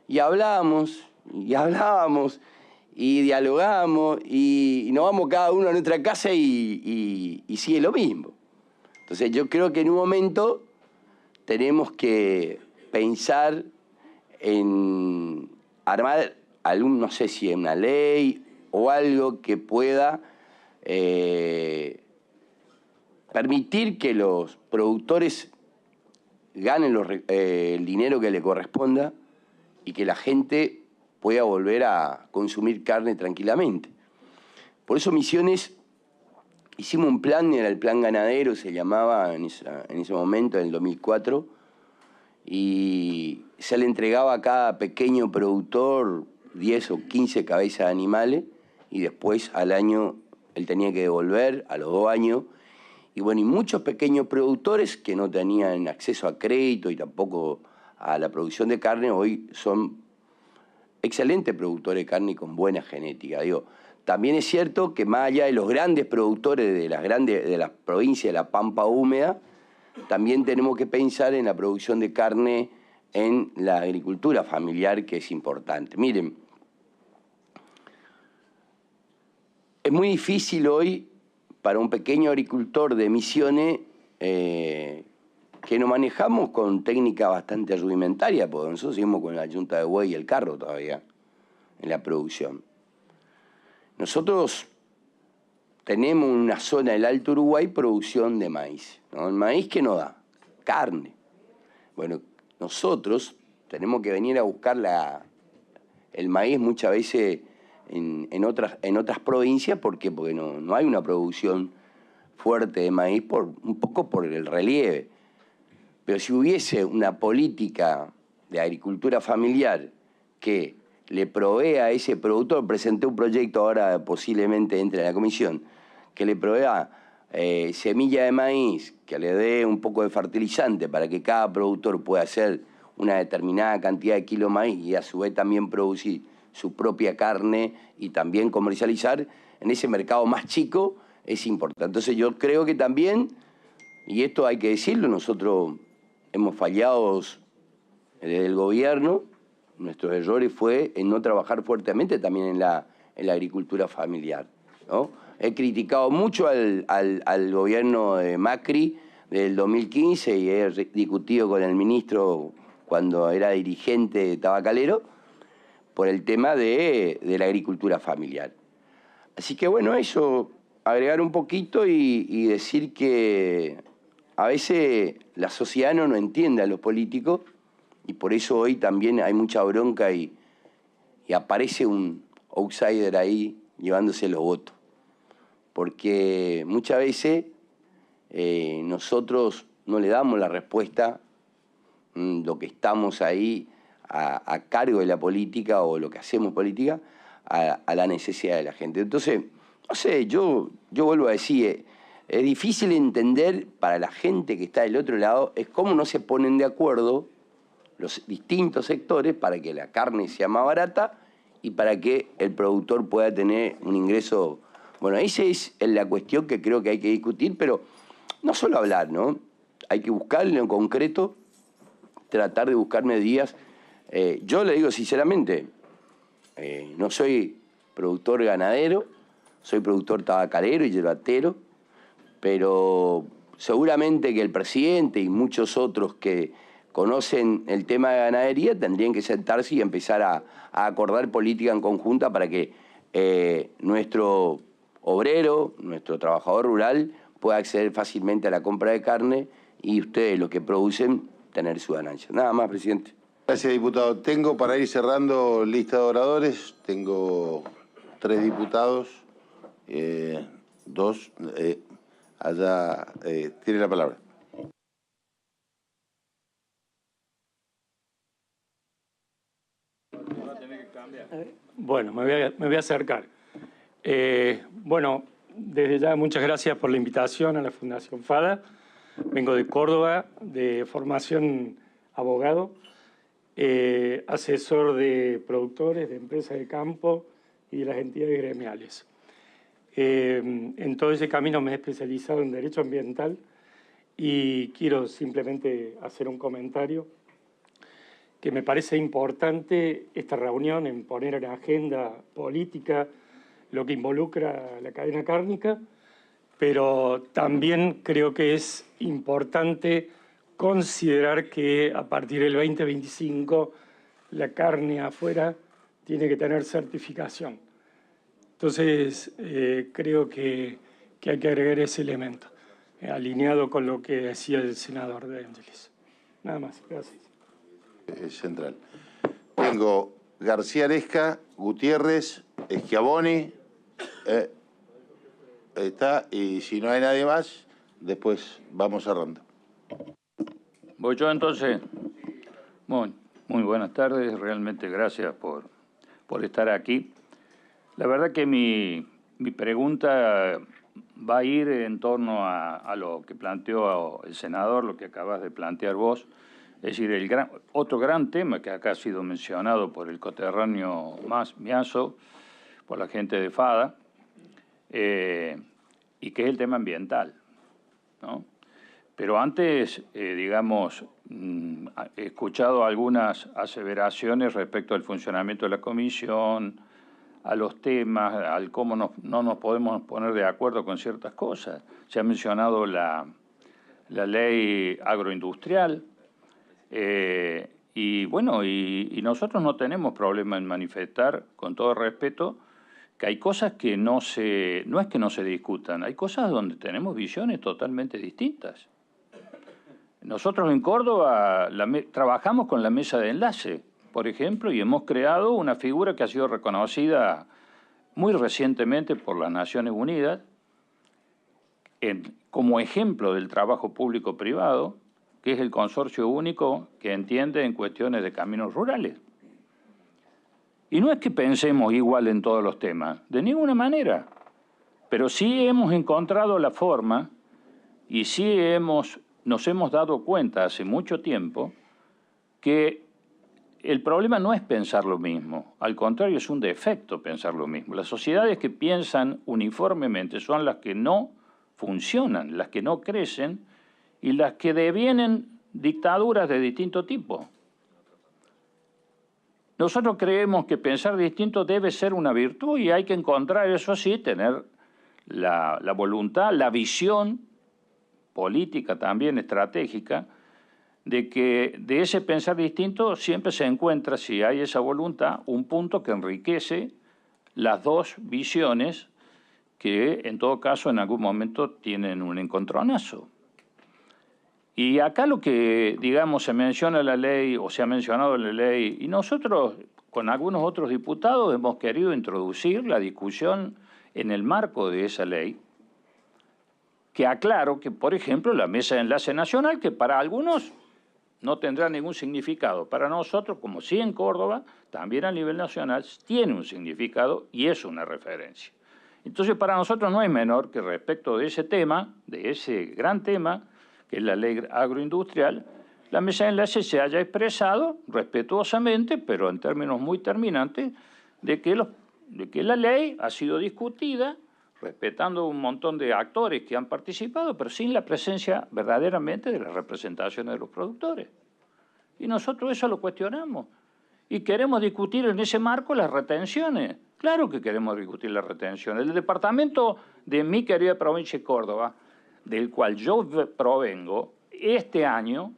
y hablábamos y dialogamos y nos vamos cada uno a nuestra casa y sigue lo mismo. Entonces yo creo que en un momento tenemos que pensar en armar algún, no sé si una ley o algo que pueda permitir que los productores ganen el dinero que le corresponda y que la gente pueda volver a consumir carne tranquilamente. Por eso Misiones hicimos un plan, era el plan ganadero, se llamaba en ese momento, en el 2004, y se le entregaba a cada pequeño productor 10 o 15 cabezas de animales, y después al año él tenía que devolver, a los 2 años. Y bueno, y muchos pequeños productores que no tenían acceso a crédito y tampoco a la producción de carne, hoy son excelentes productores de carne y con buena genética. Digo, también es cierto que más allá de los grandes productores de las provincias de la Pampa húmeda, también tenemos que pensar en la producción de carne en la agricultura familiar, que es importante. Miren, es muy difícil hoy para un pequeño agricultor de Misiones que nos manejamos con técnica bastante rudimentaria, porque nosotros seguimos con la yunta de buey y el carro todavía en la producción. Nosotros tenemos una zona del Alto Uruguay producción de maíz, ¿no? El maíz que nos da carne. Bueno, nosotros tenemos que venir a buscar el maíz muchas veces en otras provincias. ¿Por qué? Porque no hay una producción fuerte de maíz, un poco por el relieve. Pero si hubiese una política de agricultura familiar que le provea a ese productor, presenté un proyecto ahora, posiblemente entre en la comisión, que le provea semilla de maíz, que le dé un poco de fertilizante para que cada productor pueda hacer una determinada cantidad de kilos de maíz y a su vez también producir su propia carne y también comercializar en ese mercado más chico, es importante. Entonces yo creo que también, y esto hay que decirlo, nosotros hemos fallado desde el gobierno, nuestros errores fue en no trabajar fuertemente también en la agricultura familiar, ¿no? He criticado mucho al gobierno de Macri del 2015 y he discutido con el ministro cuando era dirigente tabacalero por el tema de la agricultura familiar. Así que bueno, eso, agregar un poquito y decir que a veces la sociedad no entiende a los políticos y por eso hoy también hay mucha bronca y aparece un outsider ahí llevándose los votos. Porque muchas veces nosotros no le damos la respuesta, lo que estamos ahí a cargo de la política o lo que hacemos política, a la necesidad de la gente. Entonces, no sé, yo vuelvo a decir, es difícil entender para la gente que está del otro lado, es cómo no se ponen de acuerdo los distintos sectores para que la carne sea más barata y para que el productor pueda tener un ingreso. Bueno, esa es la cuestión que creo que hay que discutir, pero no solo hablar, ¿no? Hay que buscarlo en concreto, tratar de buscar medidas. Yo le digo sinceramente, no soy productor ganadero, soy productor tabacalero y yerbatero, pero seguramente que el presidente y muchos otros que conocen el tema de ganadería tendrían que sentarse y empezar a acordar política en conjunta para que nuestro obrero, nuestro trabajador rural, pueda acceder fácilmente a la compra de carne y ustedes, los que producen, tener su ganancia. Nada más, presidente. Gracias, diputado. Tengo para ir cerrando lista de oradores. Tengo 3 diputados, 2. Allá tiene la palabra. Bueno, me voy a acercar. Bueno, desde ya muchas gracias por la invitación a la Fundación FADA. Vengo de Córdoba, de formación abogado, asesor de productores, de empresas de campo y de las entidades gremiales. En todo ese camino me he especializado en Derecho Ambiental y quiero simplemente hacer un comentario que me parece importante esta reunión en poner en agenda política lo que involucra la cadena cárnica, pero también creo que es importante considerar que a partir del 2025 la carne afuera tiene que tener certificación. Entonces, creo que hay que agregar ese elemento, alineado con lo que decía el senador De Angelis. Nada más, gracias. Es central. Tengo García Aresca, Gutiérrez, Schiavoni, ahí está, y si no hay nadie más, después vamos cerrando. Voy yo entonces. Muy buenas tardes, realmente gracias por estar aquí. La verdad que mi pregunta va a ir en torno a lo que planteó el senador, lo que acabas de plantear vos. Es decir, otro gran tema que acá ha sido mencionado por el coterráneo Miazo, por la gente de FADA, y que es el tema ambiental, ¿no? Pero antes, digamos, he escuchado algunas aseveraciones respecto al funcionamiento de la comisión, a los temas, al cómo no nos podemos poner de acuerdo con ciertas cosas. Se ha mencionado la ley agroindustrial, y bueno, y nosotros no tenemos problema en manifestar, con todo respeto, que hay cosas que no es que no se discutan, hay cosas donde tenemos visiones totalmente distintas. Nosotros en Córdoba trabajamos con la mesa de enlace, por ejemplo, y hemos creado una figura que ha sido reconocida muy recientemente por las Naciones Unidas como ejemplo del trabajo público-privado, que es el consorcio único que entiende en cuestiones de caminos rurales. Y no es que pensemos igual en todos los temas, de ninguna manera, pero sí hemos encontrado la forma y sí nos hemos dado cuenta hace mucho tiempo que el problema no es pensar lo mismo, al contrario, es un defecto pensar lo mismo. Las sociedades que piensan uniformemente son las que no funcionan, las que no crecen y las que devienen dictaduras de distinto tipo. Nosotros creemos que pensar distinto debe ser una virtud y hay que encontrar, eso sí, tener la voluntad, la visión política también, estratégica, de que de ese pensar distinto siempre se encuentra, si hay esa voluntad, un punto que enriquece las dos visiones que en todo caso en algún momento tienen un encontronazo. Y acá lo que, digamos, se menciona en la ley, o se ha mencionado en la ley, y nosotros con algunos otros diputados hemos querido introducir la discusión en el marco de esa ley, que aclaro que, por ejemplo, la Mesa de Enlace Nacional, que para algunos no tendrá ningún significado, para nosotros, como sí en Córdoba, también a nivel nacional, tiene un significado y es una referencia. Entonces, para nosotros no es menor que respecto de ese tema, de ese gran tema, que es la ley agroindustrial, la Mesa de Enlace se haya expresado respetuosamente, pero en términos muy terminantes, de que la ley ha sido discutida, respetando un montón de actores que han participado, pero sin la presencia verdaderamente de las representaciones de los productores. Y nosotros eso lo cuestionamos. Y queremos discutir en ese marco las retenciones. Claro que queremos discutir las retenciones. El departamento de mi querida provincia de Córdoba, del cual yo provengo, este año,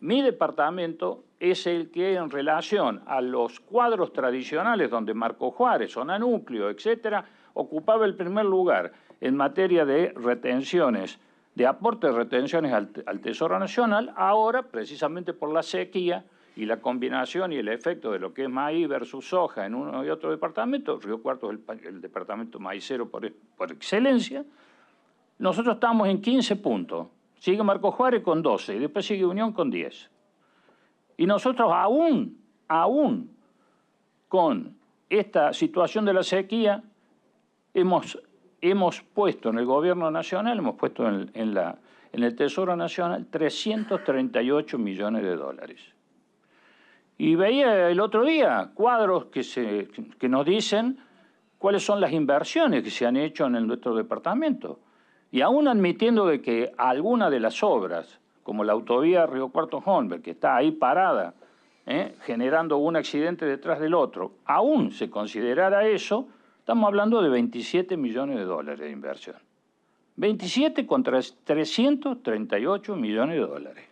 mi departamento es el que en relación a los cuadros tradicionales donde Marco Juárez, zona núcleo, etcétera, ocupaba el primer lugar en materia de retenciones, de aporte de retenciones al Tesoro Nacional, ahora, precisamente por la sequía y la combinación y el efecto de lo que es maíz versus soja en uno y otro departamento, Río Cuarto es el departamento maicero por excelencia, nosotros estamos en 15 puntos. Sigue Marco Juárez con 12 y después sigue Unión con 10. Y nosotros aún con esta situación de la sequía, hemos puesto en el gobierno nacional, hemos puesto en el Tesoro Nacional 338 millones de dólares. Y veía el otro día cuadros que nos dicen cuáles son las inversiones que se han hecho en nuestro departamento. Y aún admitiendo de que alguna de las obras, como la autovía Río Cuarto-Holmberg, que está ahí parada, generando un accidente detrás del otro, aún se considerara eso, estamos hablando de 27 millones de dólares de inversión. 27 contra 338 millones de dólares.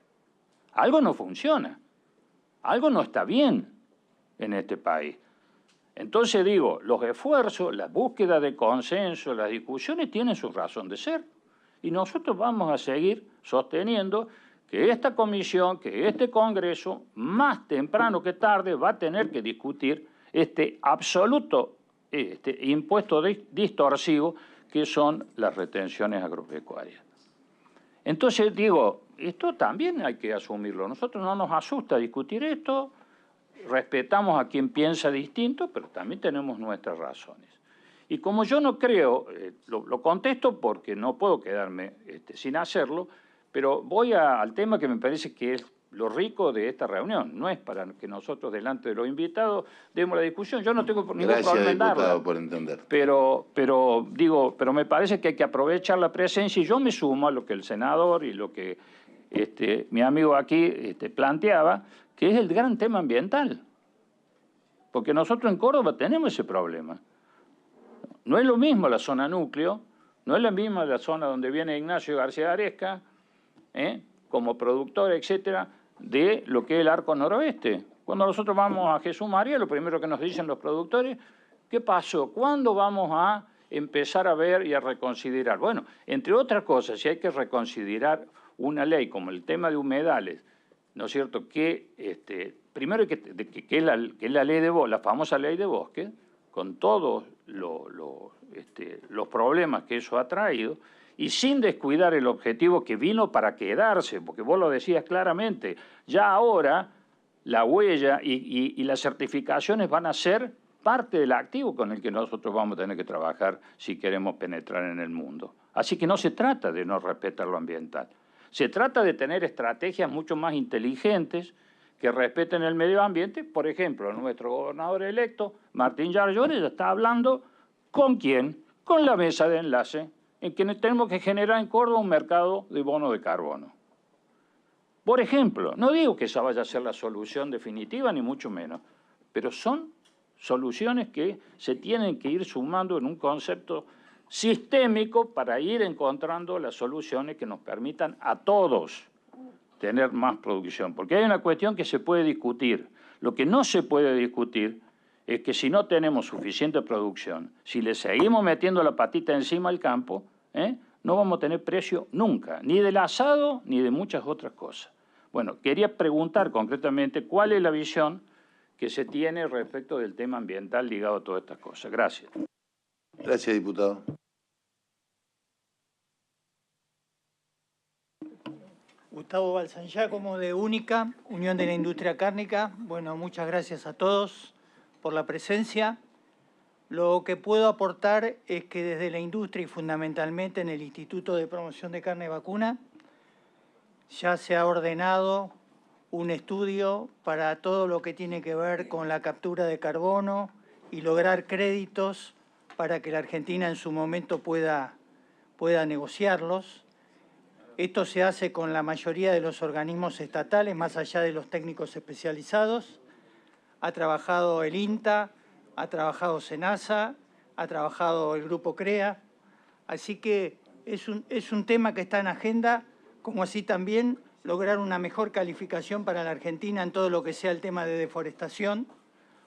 Algo no funciona. Algo no está bien en este país. Entonces digo, los esfuerzos, la búsqueda de consenso, las discusiones tienen su razón de ser. Y nosotros vamos a seguir sosteniendo que esta comisión, que este Congreso, más temprano que tarde, va a tener que discutir este absoluto impuesto distorsivo que son las retenciones agropecuarias. Entonces digo, esto también hay que asumirlo. Nosotros no nos asusta discutir esto, respetamos a quien piensa distinto, pero también tenemos nuestras razones. Y como yo no creo, lo contesto porque no puedo quedarme sin hacerlo, pero voy al tema que me parece que es lo rico de esta reunión. No es para que nosotros delante de los invitados demos la discusión. Yo no tengo ningún problema en darla. Gracias, diputado, por entender. Pero me parece que hay que aprovechar la presencia y yo me sumo a lo que el senador y lo que mi amigo aquí planteaba, que es el gran tema ambiental. Porque nosotros en Córdoba tenemos ese problema. No es lo mismo la zona núcleo, no es la misma la zona donde viene Ignacio García Aresca, como productor, etcétera, de lo que es el arco noroeste. Cuando nosotros vamos a Jesús María, lo primero que nos dicen los productores, ¿qué pasó? ¿Cuándo vamos a empezar a ver y a reconsiderar? Bueno, entre otras cosas, si hay que reconsiderar una ley como el tema de humedales, ¿no es cierto? Que primero que es la ley de la famosa ley de bosque, con todos los problemas que eso ha traído, y sin descuidar el objetivo que vino para quedarse, porque vos lo decías claramente, ya ahora la huella y las certificaciones van a ser parte del activo con el que nosotros vamos a tener que trabajar si queremos penetrar en el mundo. Así que no se trata de no respetar lo ambiental, se trata de tener estrategias mucho más inteligentes que respeten el medio ambiente. Por ejemplo, nuestro gobernador electo, Martín Yarlores, ya está hablando ¿con quién? Con la mesa de enlace, en que tenemos que generar en Córdoba un mercado de bonos de carbono. Por ejemplo, no digo que esa vaya a ser la solución definitiva, ni mucho menos, pero son soluciones que se tienen que ir sumando en un concepto sistémico para ir encontrando las soluciones que nos permitan a todos tener más producción. Porque hay una cuestión que se puede discutir. Lo que no se puede discutir es que si no tenemos suficiente producción, si le seguimos metiendo la patita encima al campo, no vamos a tener precio nunca, ni del asado ni de muchas otras cosas. Bueno, quería preguntar concretamente cuál es la visión que se tiene respecto del tema ambiental ligado a todas estas cosas. Gracias. Gracias, diputado. Gustavo Balsangiacomo de Única, Unión de la Industria Cárnica. Bueno, muchas gracias a todos por la presencia. Lo que puedo aportar es que desde la industria y fundamentalmente en el Instituto de Promoción de Carne Vacuna ya se ha ordenado un estudio para todo lo que tiene que ver con la captura de carbono y lograr créditos para que la Argentina en su momento pueda negociarlos. Esto se hace con la mayoría de los organismos estatales, más allá de los técnicos especializados. Ha trabajado el INTA, ha trabajado SENASA, ha trabajado el Grupo CREA. Así que es un tema que está en agenda, como así también lograr una mejor calificación para la Argentina en todo lo que sea el tema de deforestación,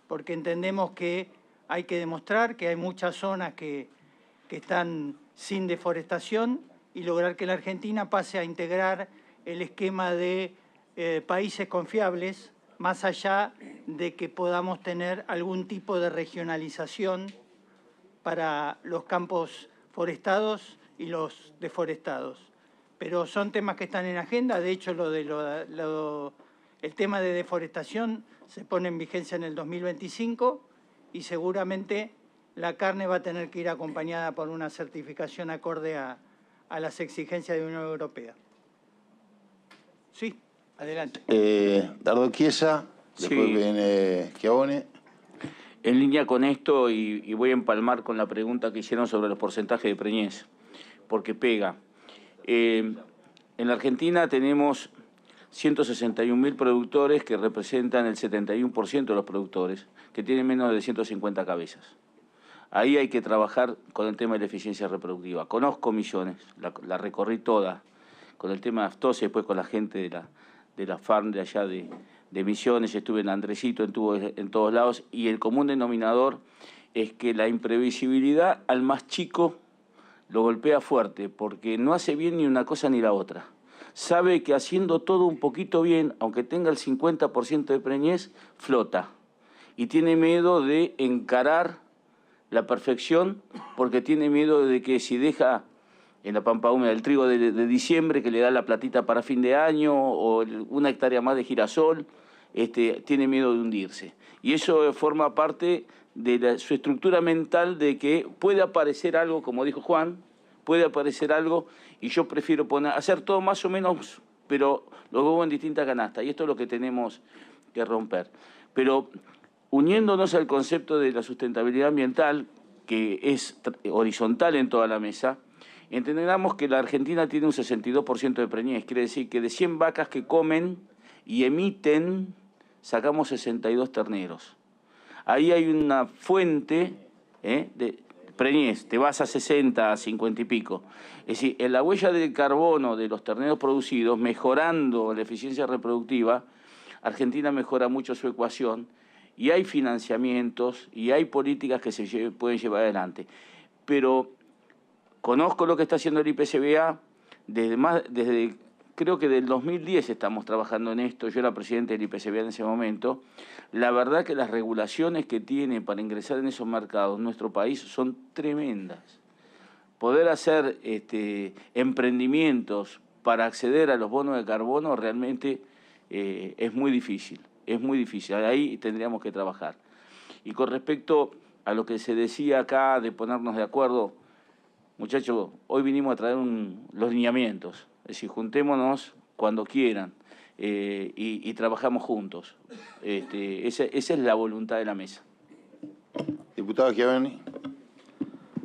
porque entendemos que hay que demostrar que hay muchas zonas que están sin deforestación y lograr que la Argentina pase a integrar el esquema de países confiables, más allá de que podamos tener algún tipo de regionalización para los campos forestados y los deforestados. Pero son temas que están en agenda. De hecho, el tema de deforestación se pone en vigencia en el 2025 y seguramente la carne va a tener que ir acompañada por una certificación acorde a las exigencias de la Unión Europea. Sí, adelante. Dardo Chiesa, Después Sí. viene Schiavone. En línea con esto, y voy a empalmar con la pregunta que hicieron sobre los porcentajes de preñez, porque pega. En la Argentina tenemos 161.000 productores que representan el 71% de los productores, que tienen menos de 150 cabezas. Ahí hay que trabajar con el tema de la eficiencia reproductiva. Conozco Misiones, la recorrí toda, con el tema de aftosa, después con la gente de la farm de allá de Misiones, estuve en Andresito, en todos lados, y el común denominador es que la imprevisibilidad al más chico lo golpea fuerte, porque no hace bien ni una cosa ni la otra. Sabe que haciendo todo un poquito bien, aunque tenga el 50% de preñez, flota. Y tiene miedo de encarar la perfección, porque tiene miedo de que si deja en la pampa húmeda el trigo de diciembre, que le da la platita para fin de año, o una hectárea más de girasol, tiene miedo de hundirse. Y eso forma parte de su estructura mental, de que puede aparecer algo, como dijo Juan, puede aparecer algo, y yo prefiero hacer todo más o menos, pero los huevos en distintas canastas, y esto es lo que tenemos que romper. Pero uniéndonos al concepto de la sustentabilidad ambiental, que es horizontal en toda la mesa, entendamos que la Argentina tiene un 62% de preñez, quiere decir que de 100 vacas que comen y emiten, sacamos 62 terneros. Ahí hay una fuente de preñez, te vas a 60, a 50 y pico. Es decir, en la huella de carbono de los terneros producidos, mejorando la eficiencia reproductiva, Argentina mejora mucho su ecuación, y hay financiamientos y hay políticas que se pueden llevar adelante. Pero conozco lo que está haciendo el IPCBA, desde creo que del 2010 estamos trabajando en esto, yo era presidente del IPCBA en ese momento. La verdad que las regulaciones que tiene para ingresar en esos mercados nuestro país son tremendas. Poder hacer emprendimientos para acceder a los bonos de carbono realmente es muy difícil. Es muy difícil, ahí tendríamos que trabajar. Y con respecto a lo que se decía acá de ponernos de acuerdo, muchachos, hoy vinimos a traer los lineamientos, es decir, juntémonos cuando quieran y trabajamos juntos. Esa es la voluntad de la mesa. Diputado Schiavone.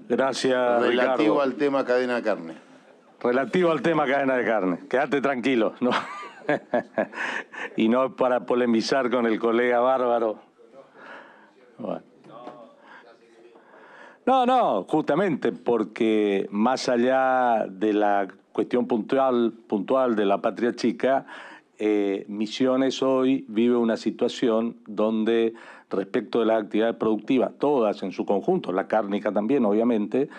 Gracias, Relativo Ricardo. al tema cadena de carne. Relativo al tema cadena de carne. Quédate tranquilo, ¿no? Y no para polemizar con el colega Bárbaro. Bueno. No, justamente porque más allá de la cuestión puntual de la Patria Chica, Misiones hoy vive una situación donde respecto de las actividades productivas, todas en su conjunto, la cárnica también obviamente,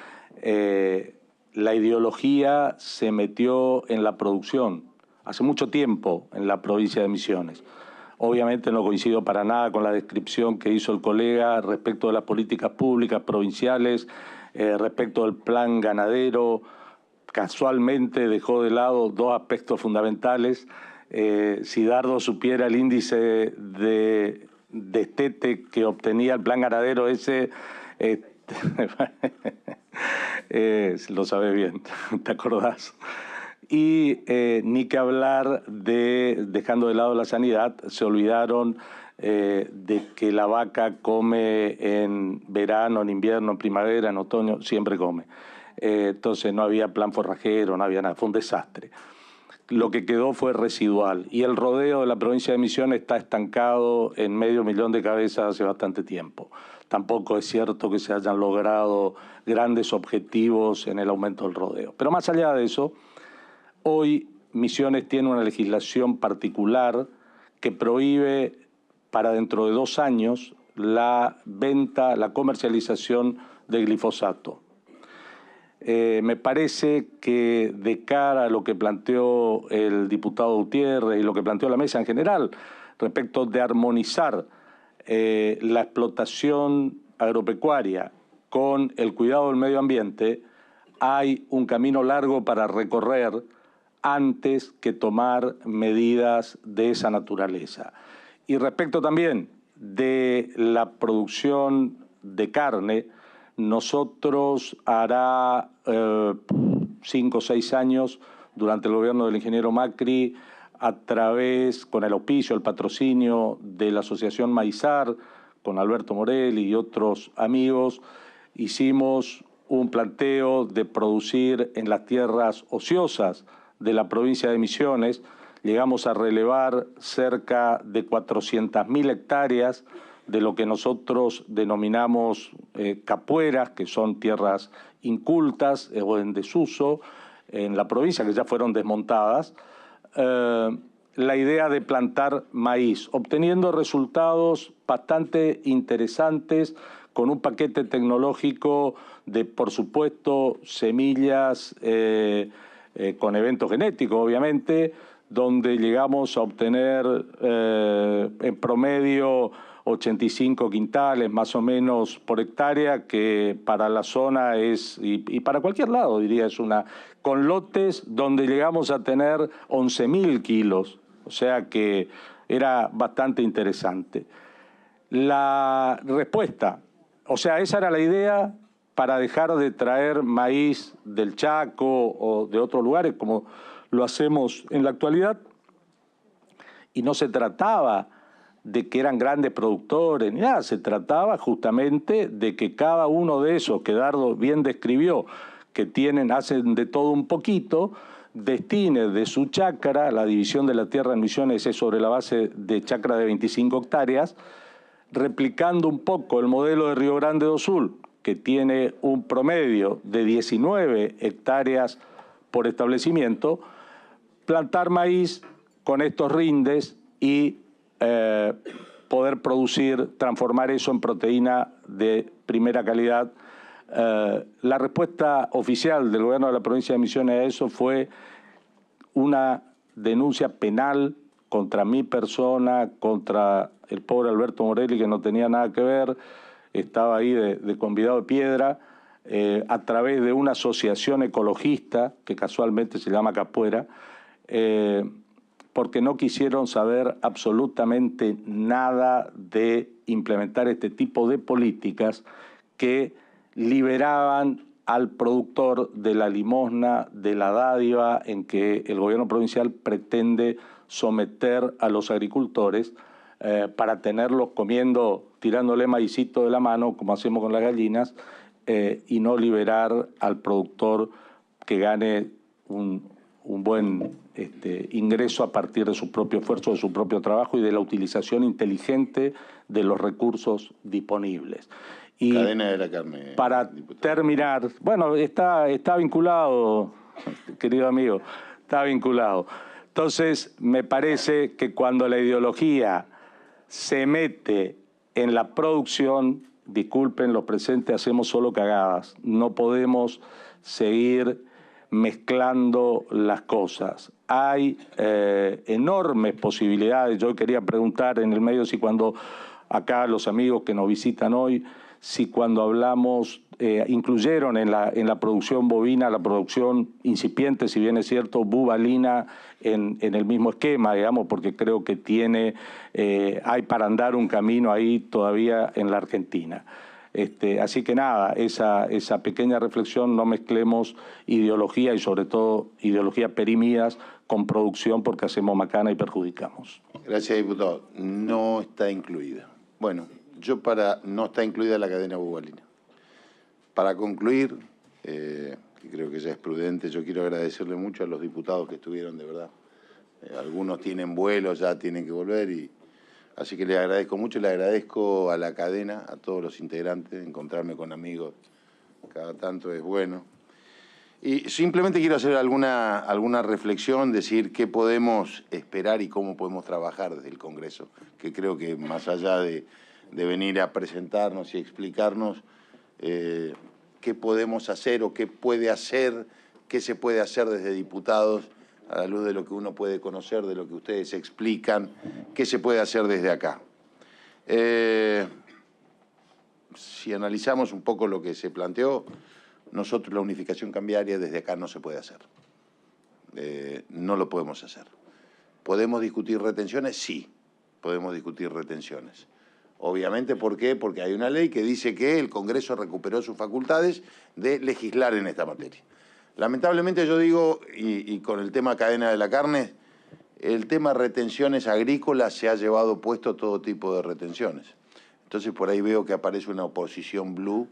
la ideología se metió en la producción hace mucho tiempo en la provincia de Misiones. Obviamente no coincido para nada con la descripción que hizo el colega respecto de las políticas públicas provinciales, respecto del plan ganadero. Casualmente dejó de lado dos aspectos fundamentales. Si Dardo supiera el índice de destete que obtenía el plan ganadero ese, lo sabes bien, ¿te acordás? Y ni que hablar de, dejando de lado la sanidad, se olvidaron de que la vaca come en verano, en invierno, en primavera, en otoño, siempre come. Entonces no había plan forrajero, no había nada, fue un desastre. Lo que quedó fue residual. Y el rodeo de la provincia de Misiones está estancado en 500.000 de cabezas hace bastante tiempo. Tampoco es cierto que se hayan logrado grandes objetivos en el aumento del rodeo. Pero más allá de eso, hoy Misiones tiene una legislación particular que prohíbe para dentro de 2 años la venta, la comercialización de glifosato. Me parece que de cara a lo que planteó el diputado Gutiérrez y lo que planteó la mesa en general, respecto de armonizar la explotación agropecuaria con el cuidado del medio ambiente, hay un camino largo para recorrer antes que tomar medidas de esa naturaleza. Y respecto también de la producción de carne, nosotros hará 5 o 6 años, durante el gobierno del ingeniero Macri, a través, con el auspicio, el patrocinio de la Asociación Maizar, con Alberto Morelli y otros amigos, hicimos un planteo de producir en las tierras ociosas de la provincia de Misiones. Llegamos a relevar cerca de 400.000 hectáreas de lo que nosotros denominamos capueras, que son tierras incultas o en desuso en la provincia, que ya fueron desmontadas. La idea de plantar maíz, obteniendo resultados bastante interesantes con un paquete tecnológico de, por supuesto, semillas con eventos genéticos, obviamente, donde llegamos a obtener en promedio 85 quintales más o menos por hectárea, que para la zona es, y para cualquier lado diría, es una, con lotes donde llegamos a tener 11.000 kilos, o sea que era bastante interesante. La respuesta, o sea, esa era la idea para dejar de traer maíz del Chaco o de otros lugares como lo hacemos en la actualidad, y no se trataba de que eran grandes productores, ni nada, se trataba justamente de que cada uno de esos, que Dardo bien describió, que hacen de todo un poquito, destine de su chacra, la división de la tierra en Misiones es sobre la base de chacra de 25 hectáreas, replicando un poco el modelo de Río Grande do Sul, que tiene un promedio de 19 hectáreas por establecimiento, plantar maíz con estos rindes y poder producir, transformar eso en proteína de primera calidad. La respuesta oficial del gobierno de la provincia de Misiones a eso fue una denuncia penal contra mi persona, contra el pobre Alberto Morelli, que no tenía nada que ver, estaba ahí de convidado de piedra, a través de una asociación ecologista, que casualmente se llama Capuera, porque no quisieron saber absolutamente nada de implementar este tipo de políticas que liberaban al productor de la limosna, de la dádiva en que el gobierno provincial pretende someter a los agricultores para tenerlos comiendo, tirándole maicito de la mano, como hacemos con las gallinas, y no liberar al productor que gane un buen ingreso a partir de su propio esfuerzo, de su propio trabajo y de la utilización inteligente de los recursos disponibles. Y cadena de la carne. Para terminar, bueno, está vinculado, querido amigo, está vinculado. Entonces, me parece que cuando la ideología se mete en la producción, disculpen los presentes, hacemos solo cagadas. No podemos seguir mezclando las cosas. Hay enormes posibilidades. Yo quería preguntar en el medio si cuando acá los amigos que nos visitan hoy, si cuando hablamos, incluyeron en la producción bovina, la producción incipiente, si bien es cierto, bubalina en el mismo esquema, digamos, porque creo que hay para andar un camino ahí todavía en la Argentina. Así que nada, esa pequeña reflexión, no mezclemos ideología y sobre todo ideología perimidas con producción, porque hacemos macana y perjudicamos. Gracias, diputado. No está incluida. Bueno, no está incluida la cadena bubalina. Para concluir, que creo que ya es prudente, yo quiero agradecerle mucho a los diputados que estuvieron, de verdad. Algunos tienen vuelo, ya tienen que volver, así que les agradezco mucho, le agradezco a la cadena, a todos los integrantes, encontrarme con amigos cada tanto es bueno. Y simplemente quiero hacer alguna reflexión, decir qué podemos esperar y cómo podemos trabajar desde el Congreso, que creo que más allá de venir a presentarnos y explicarnos qué podemos hacer o qué se puede hacer desde diputados, a la luz de lo que uno puede conocer, de lo que ustedes explican, qué se puede hacer desde acá. Si analizamos un poco lo que se planteó, nosotros la unificación cambiaria desde acá no se puede hacer. No lo podemos hacer. ¿Podemos discutir retenciones? Sí, podemos discutir retenciones. Obviamente, ¿por qué? Porque hay una ley que dice que el Congreso recuperó sus facultades de legislar en esta materia. Lamentablemente yo digo, y con el tema cadena de la carne, el tema retenciones agrícolas se ha llevado puesto todo tipo de retenciones. Entonces por ahí veo que aparece una oposición blue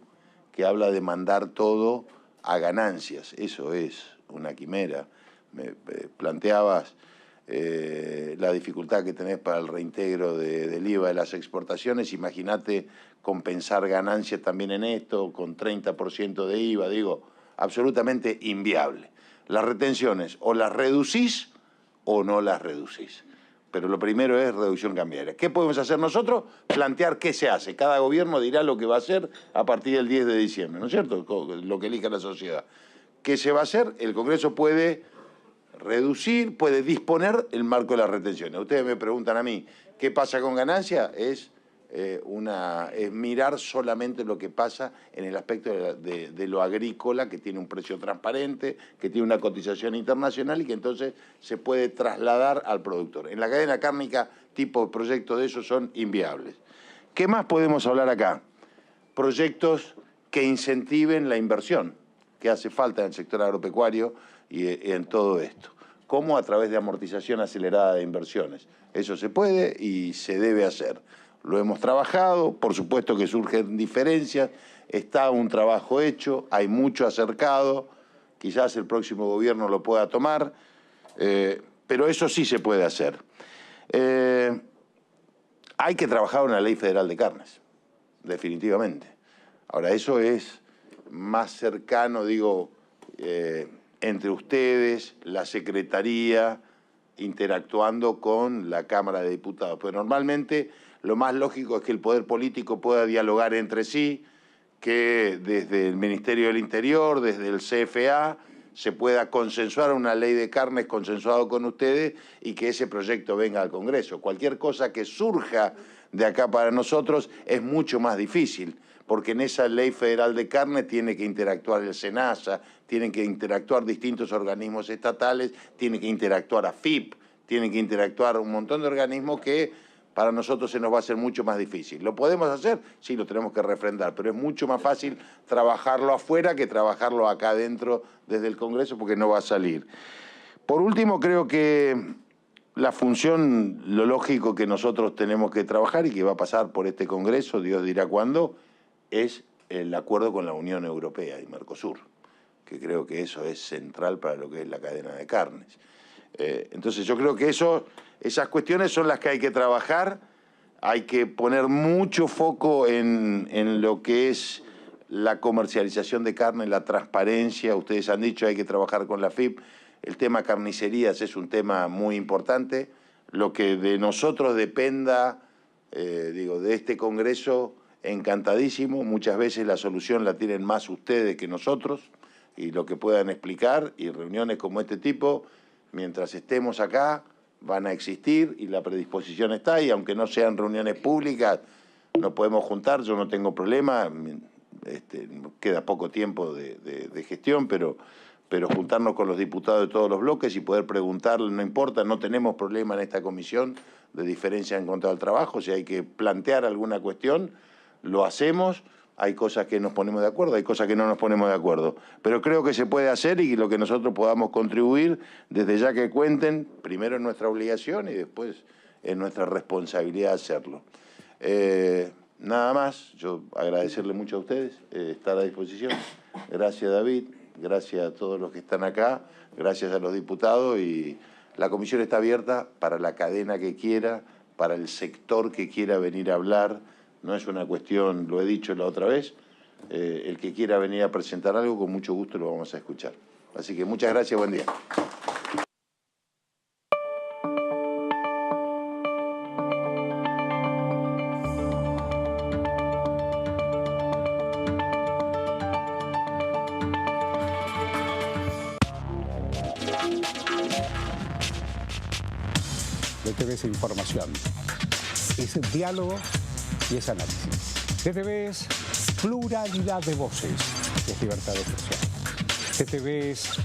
que habla de mandar todo a ganancias. Eso es una quimera. Me planteabas la dificultad que tenés para el reintegro del IVA de las exportaciones. Imagínate compensar ganancias también en esto, con 30% de IVA, digo, absolutamente inviable. Las retenciones o las reducís o no las reducís. Pero lo primero es reducción cambiaria. ¿Qué podemos hacer nosotros? Plantear qué se hace. Cada gobierno dirá lo que va a hacer a partir del 10 de diciembre, ¿no es cierto? Lo que elija la sociedad. ¿Qué se va a hacer? El Congreso puede reducir, puede disponer el marco de las retenciones. Ustedes me preguntan a mí, ¿qué pasa con ganancia? Es mirar solamente lo que pasa en el aspecto de lo agrícola, que tiene un precio transparente, que tiene una cotización internacional y que entonces se puede trasladar al productor. En la cadena cárnica, tipo de proyectos de esos son inviables. ¿Qué más podemos hablar acá? Proyectos que incentiven la inversión que hace falta en el sector agropecuario y en todo esto. ¿Cómo? A través de amortización acelerada de inversiones. Eso se puede y se debe hacer. Lo hemos trabajado, por supuesto que surgen diferencias, está un trabajo hecho, hay mucho acercado, quizás el próximo gobierno lo pueda tomar, pero eso sí se puede hacer. Hay que trabajar una ley federal de carnes, definitivamente. Ahora, eso es más cercano, digo, entre ustedes, la Secretaría, interactuando con la Cámara de Diputados. Pero normalmente lo más lógico es que el poder político pueda dialogar entre sí, que desde el Ministerio del Interior, desde el CFA, se pueda consensuar una ley de carnes consensuado con ustedes y que ese proyecto venga al Congreso. Cualquier cosa que surja de acá para nosotros es mucho más difícil, porque en esa ley federal de carne tiene que interactuar el SENASA, tienen que interactuar distintos organismos estatales, tiene que interactuar AFIP, tienen que interactuar un montón de organismos que para nosotros se nos va a hacer mucho más difícil. ¿Lo podemos hacer? Sí, lo tenemos que refrendar, pero es mucho más fácil trabajarlo afuera que trabajarlo acá adentro desde el Congreso porque no va a salir. Por último, creo que la función, lo lógico que nosotros tenemos que trabajar y que va a pasar por este Congreso, Dios dirá cuándo, es el acuerdo con la Unión Europea y Mercosur, que creo que eso es central para lo que es la cadena de carnes. Entonces yo creo que esas cuestiones son las que hay que trabajar, hay que poner mucho foco en lo que es la comercialización de carne, la transparencia. Ustedes han dicho hay que trabajar con la FIP. El tema carnicerías es un tema muy importante. Lo que de nosotros dependa, de este Congreso, encantadísimo. Muchas veces la solución la tienen más ustedes que nosotros y lo que puedan explicar, y reuniones como este tipo, mientras estemos acá, van a existir y la predisposición está, y aunque no sean reuniones públicas, nos podemos juntar, yo no tengo problema, queda poco tiempo de gestión, pero juntarnos con los diputados de todos los bloques y poder preguntarles, no importa, no tenemos problema en esta comisión de diferencia en cuanto al trabajo, si hay que plantear alguna cuestión, lo hacemos. Hay cosas que nos ponemos de acuerdo, hay cosas que no nos ponemos de acuerdo. Pero creo que se puede hacer y lo que nosotros podamos contribuir, desde ya que cuenten, primero es nuestra obligación y después es nuestra responsabilidad hacerlo. Nada más, yo agradecerle mucho a ustedes, estar a disposición. Gracias, David, gracias a todos los que están acá, gracias a los diputados, y la comisión está abierta para la cadena que quiera, para el sector que quiera venir a hablar. No es una cuestión, lo he dicho la otra vez, el que quiera venir a presentar algo, con mucho gusto lo vamos a escuchar. Así que muchas gracias, buen día. DTV es información, es diálogo y es análisis. DTV es pluralidad de voces, es libertad de expresión. DTV es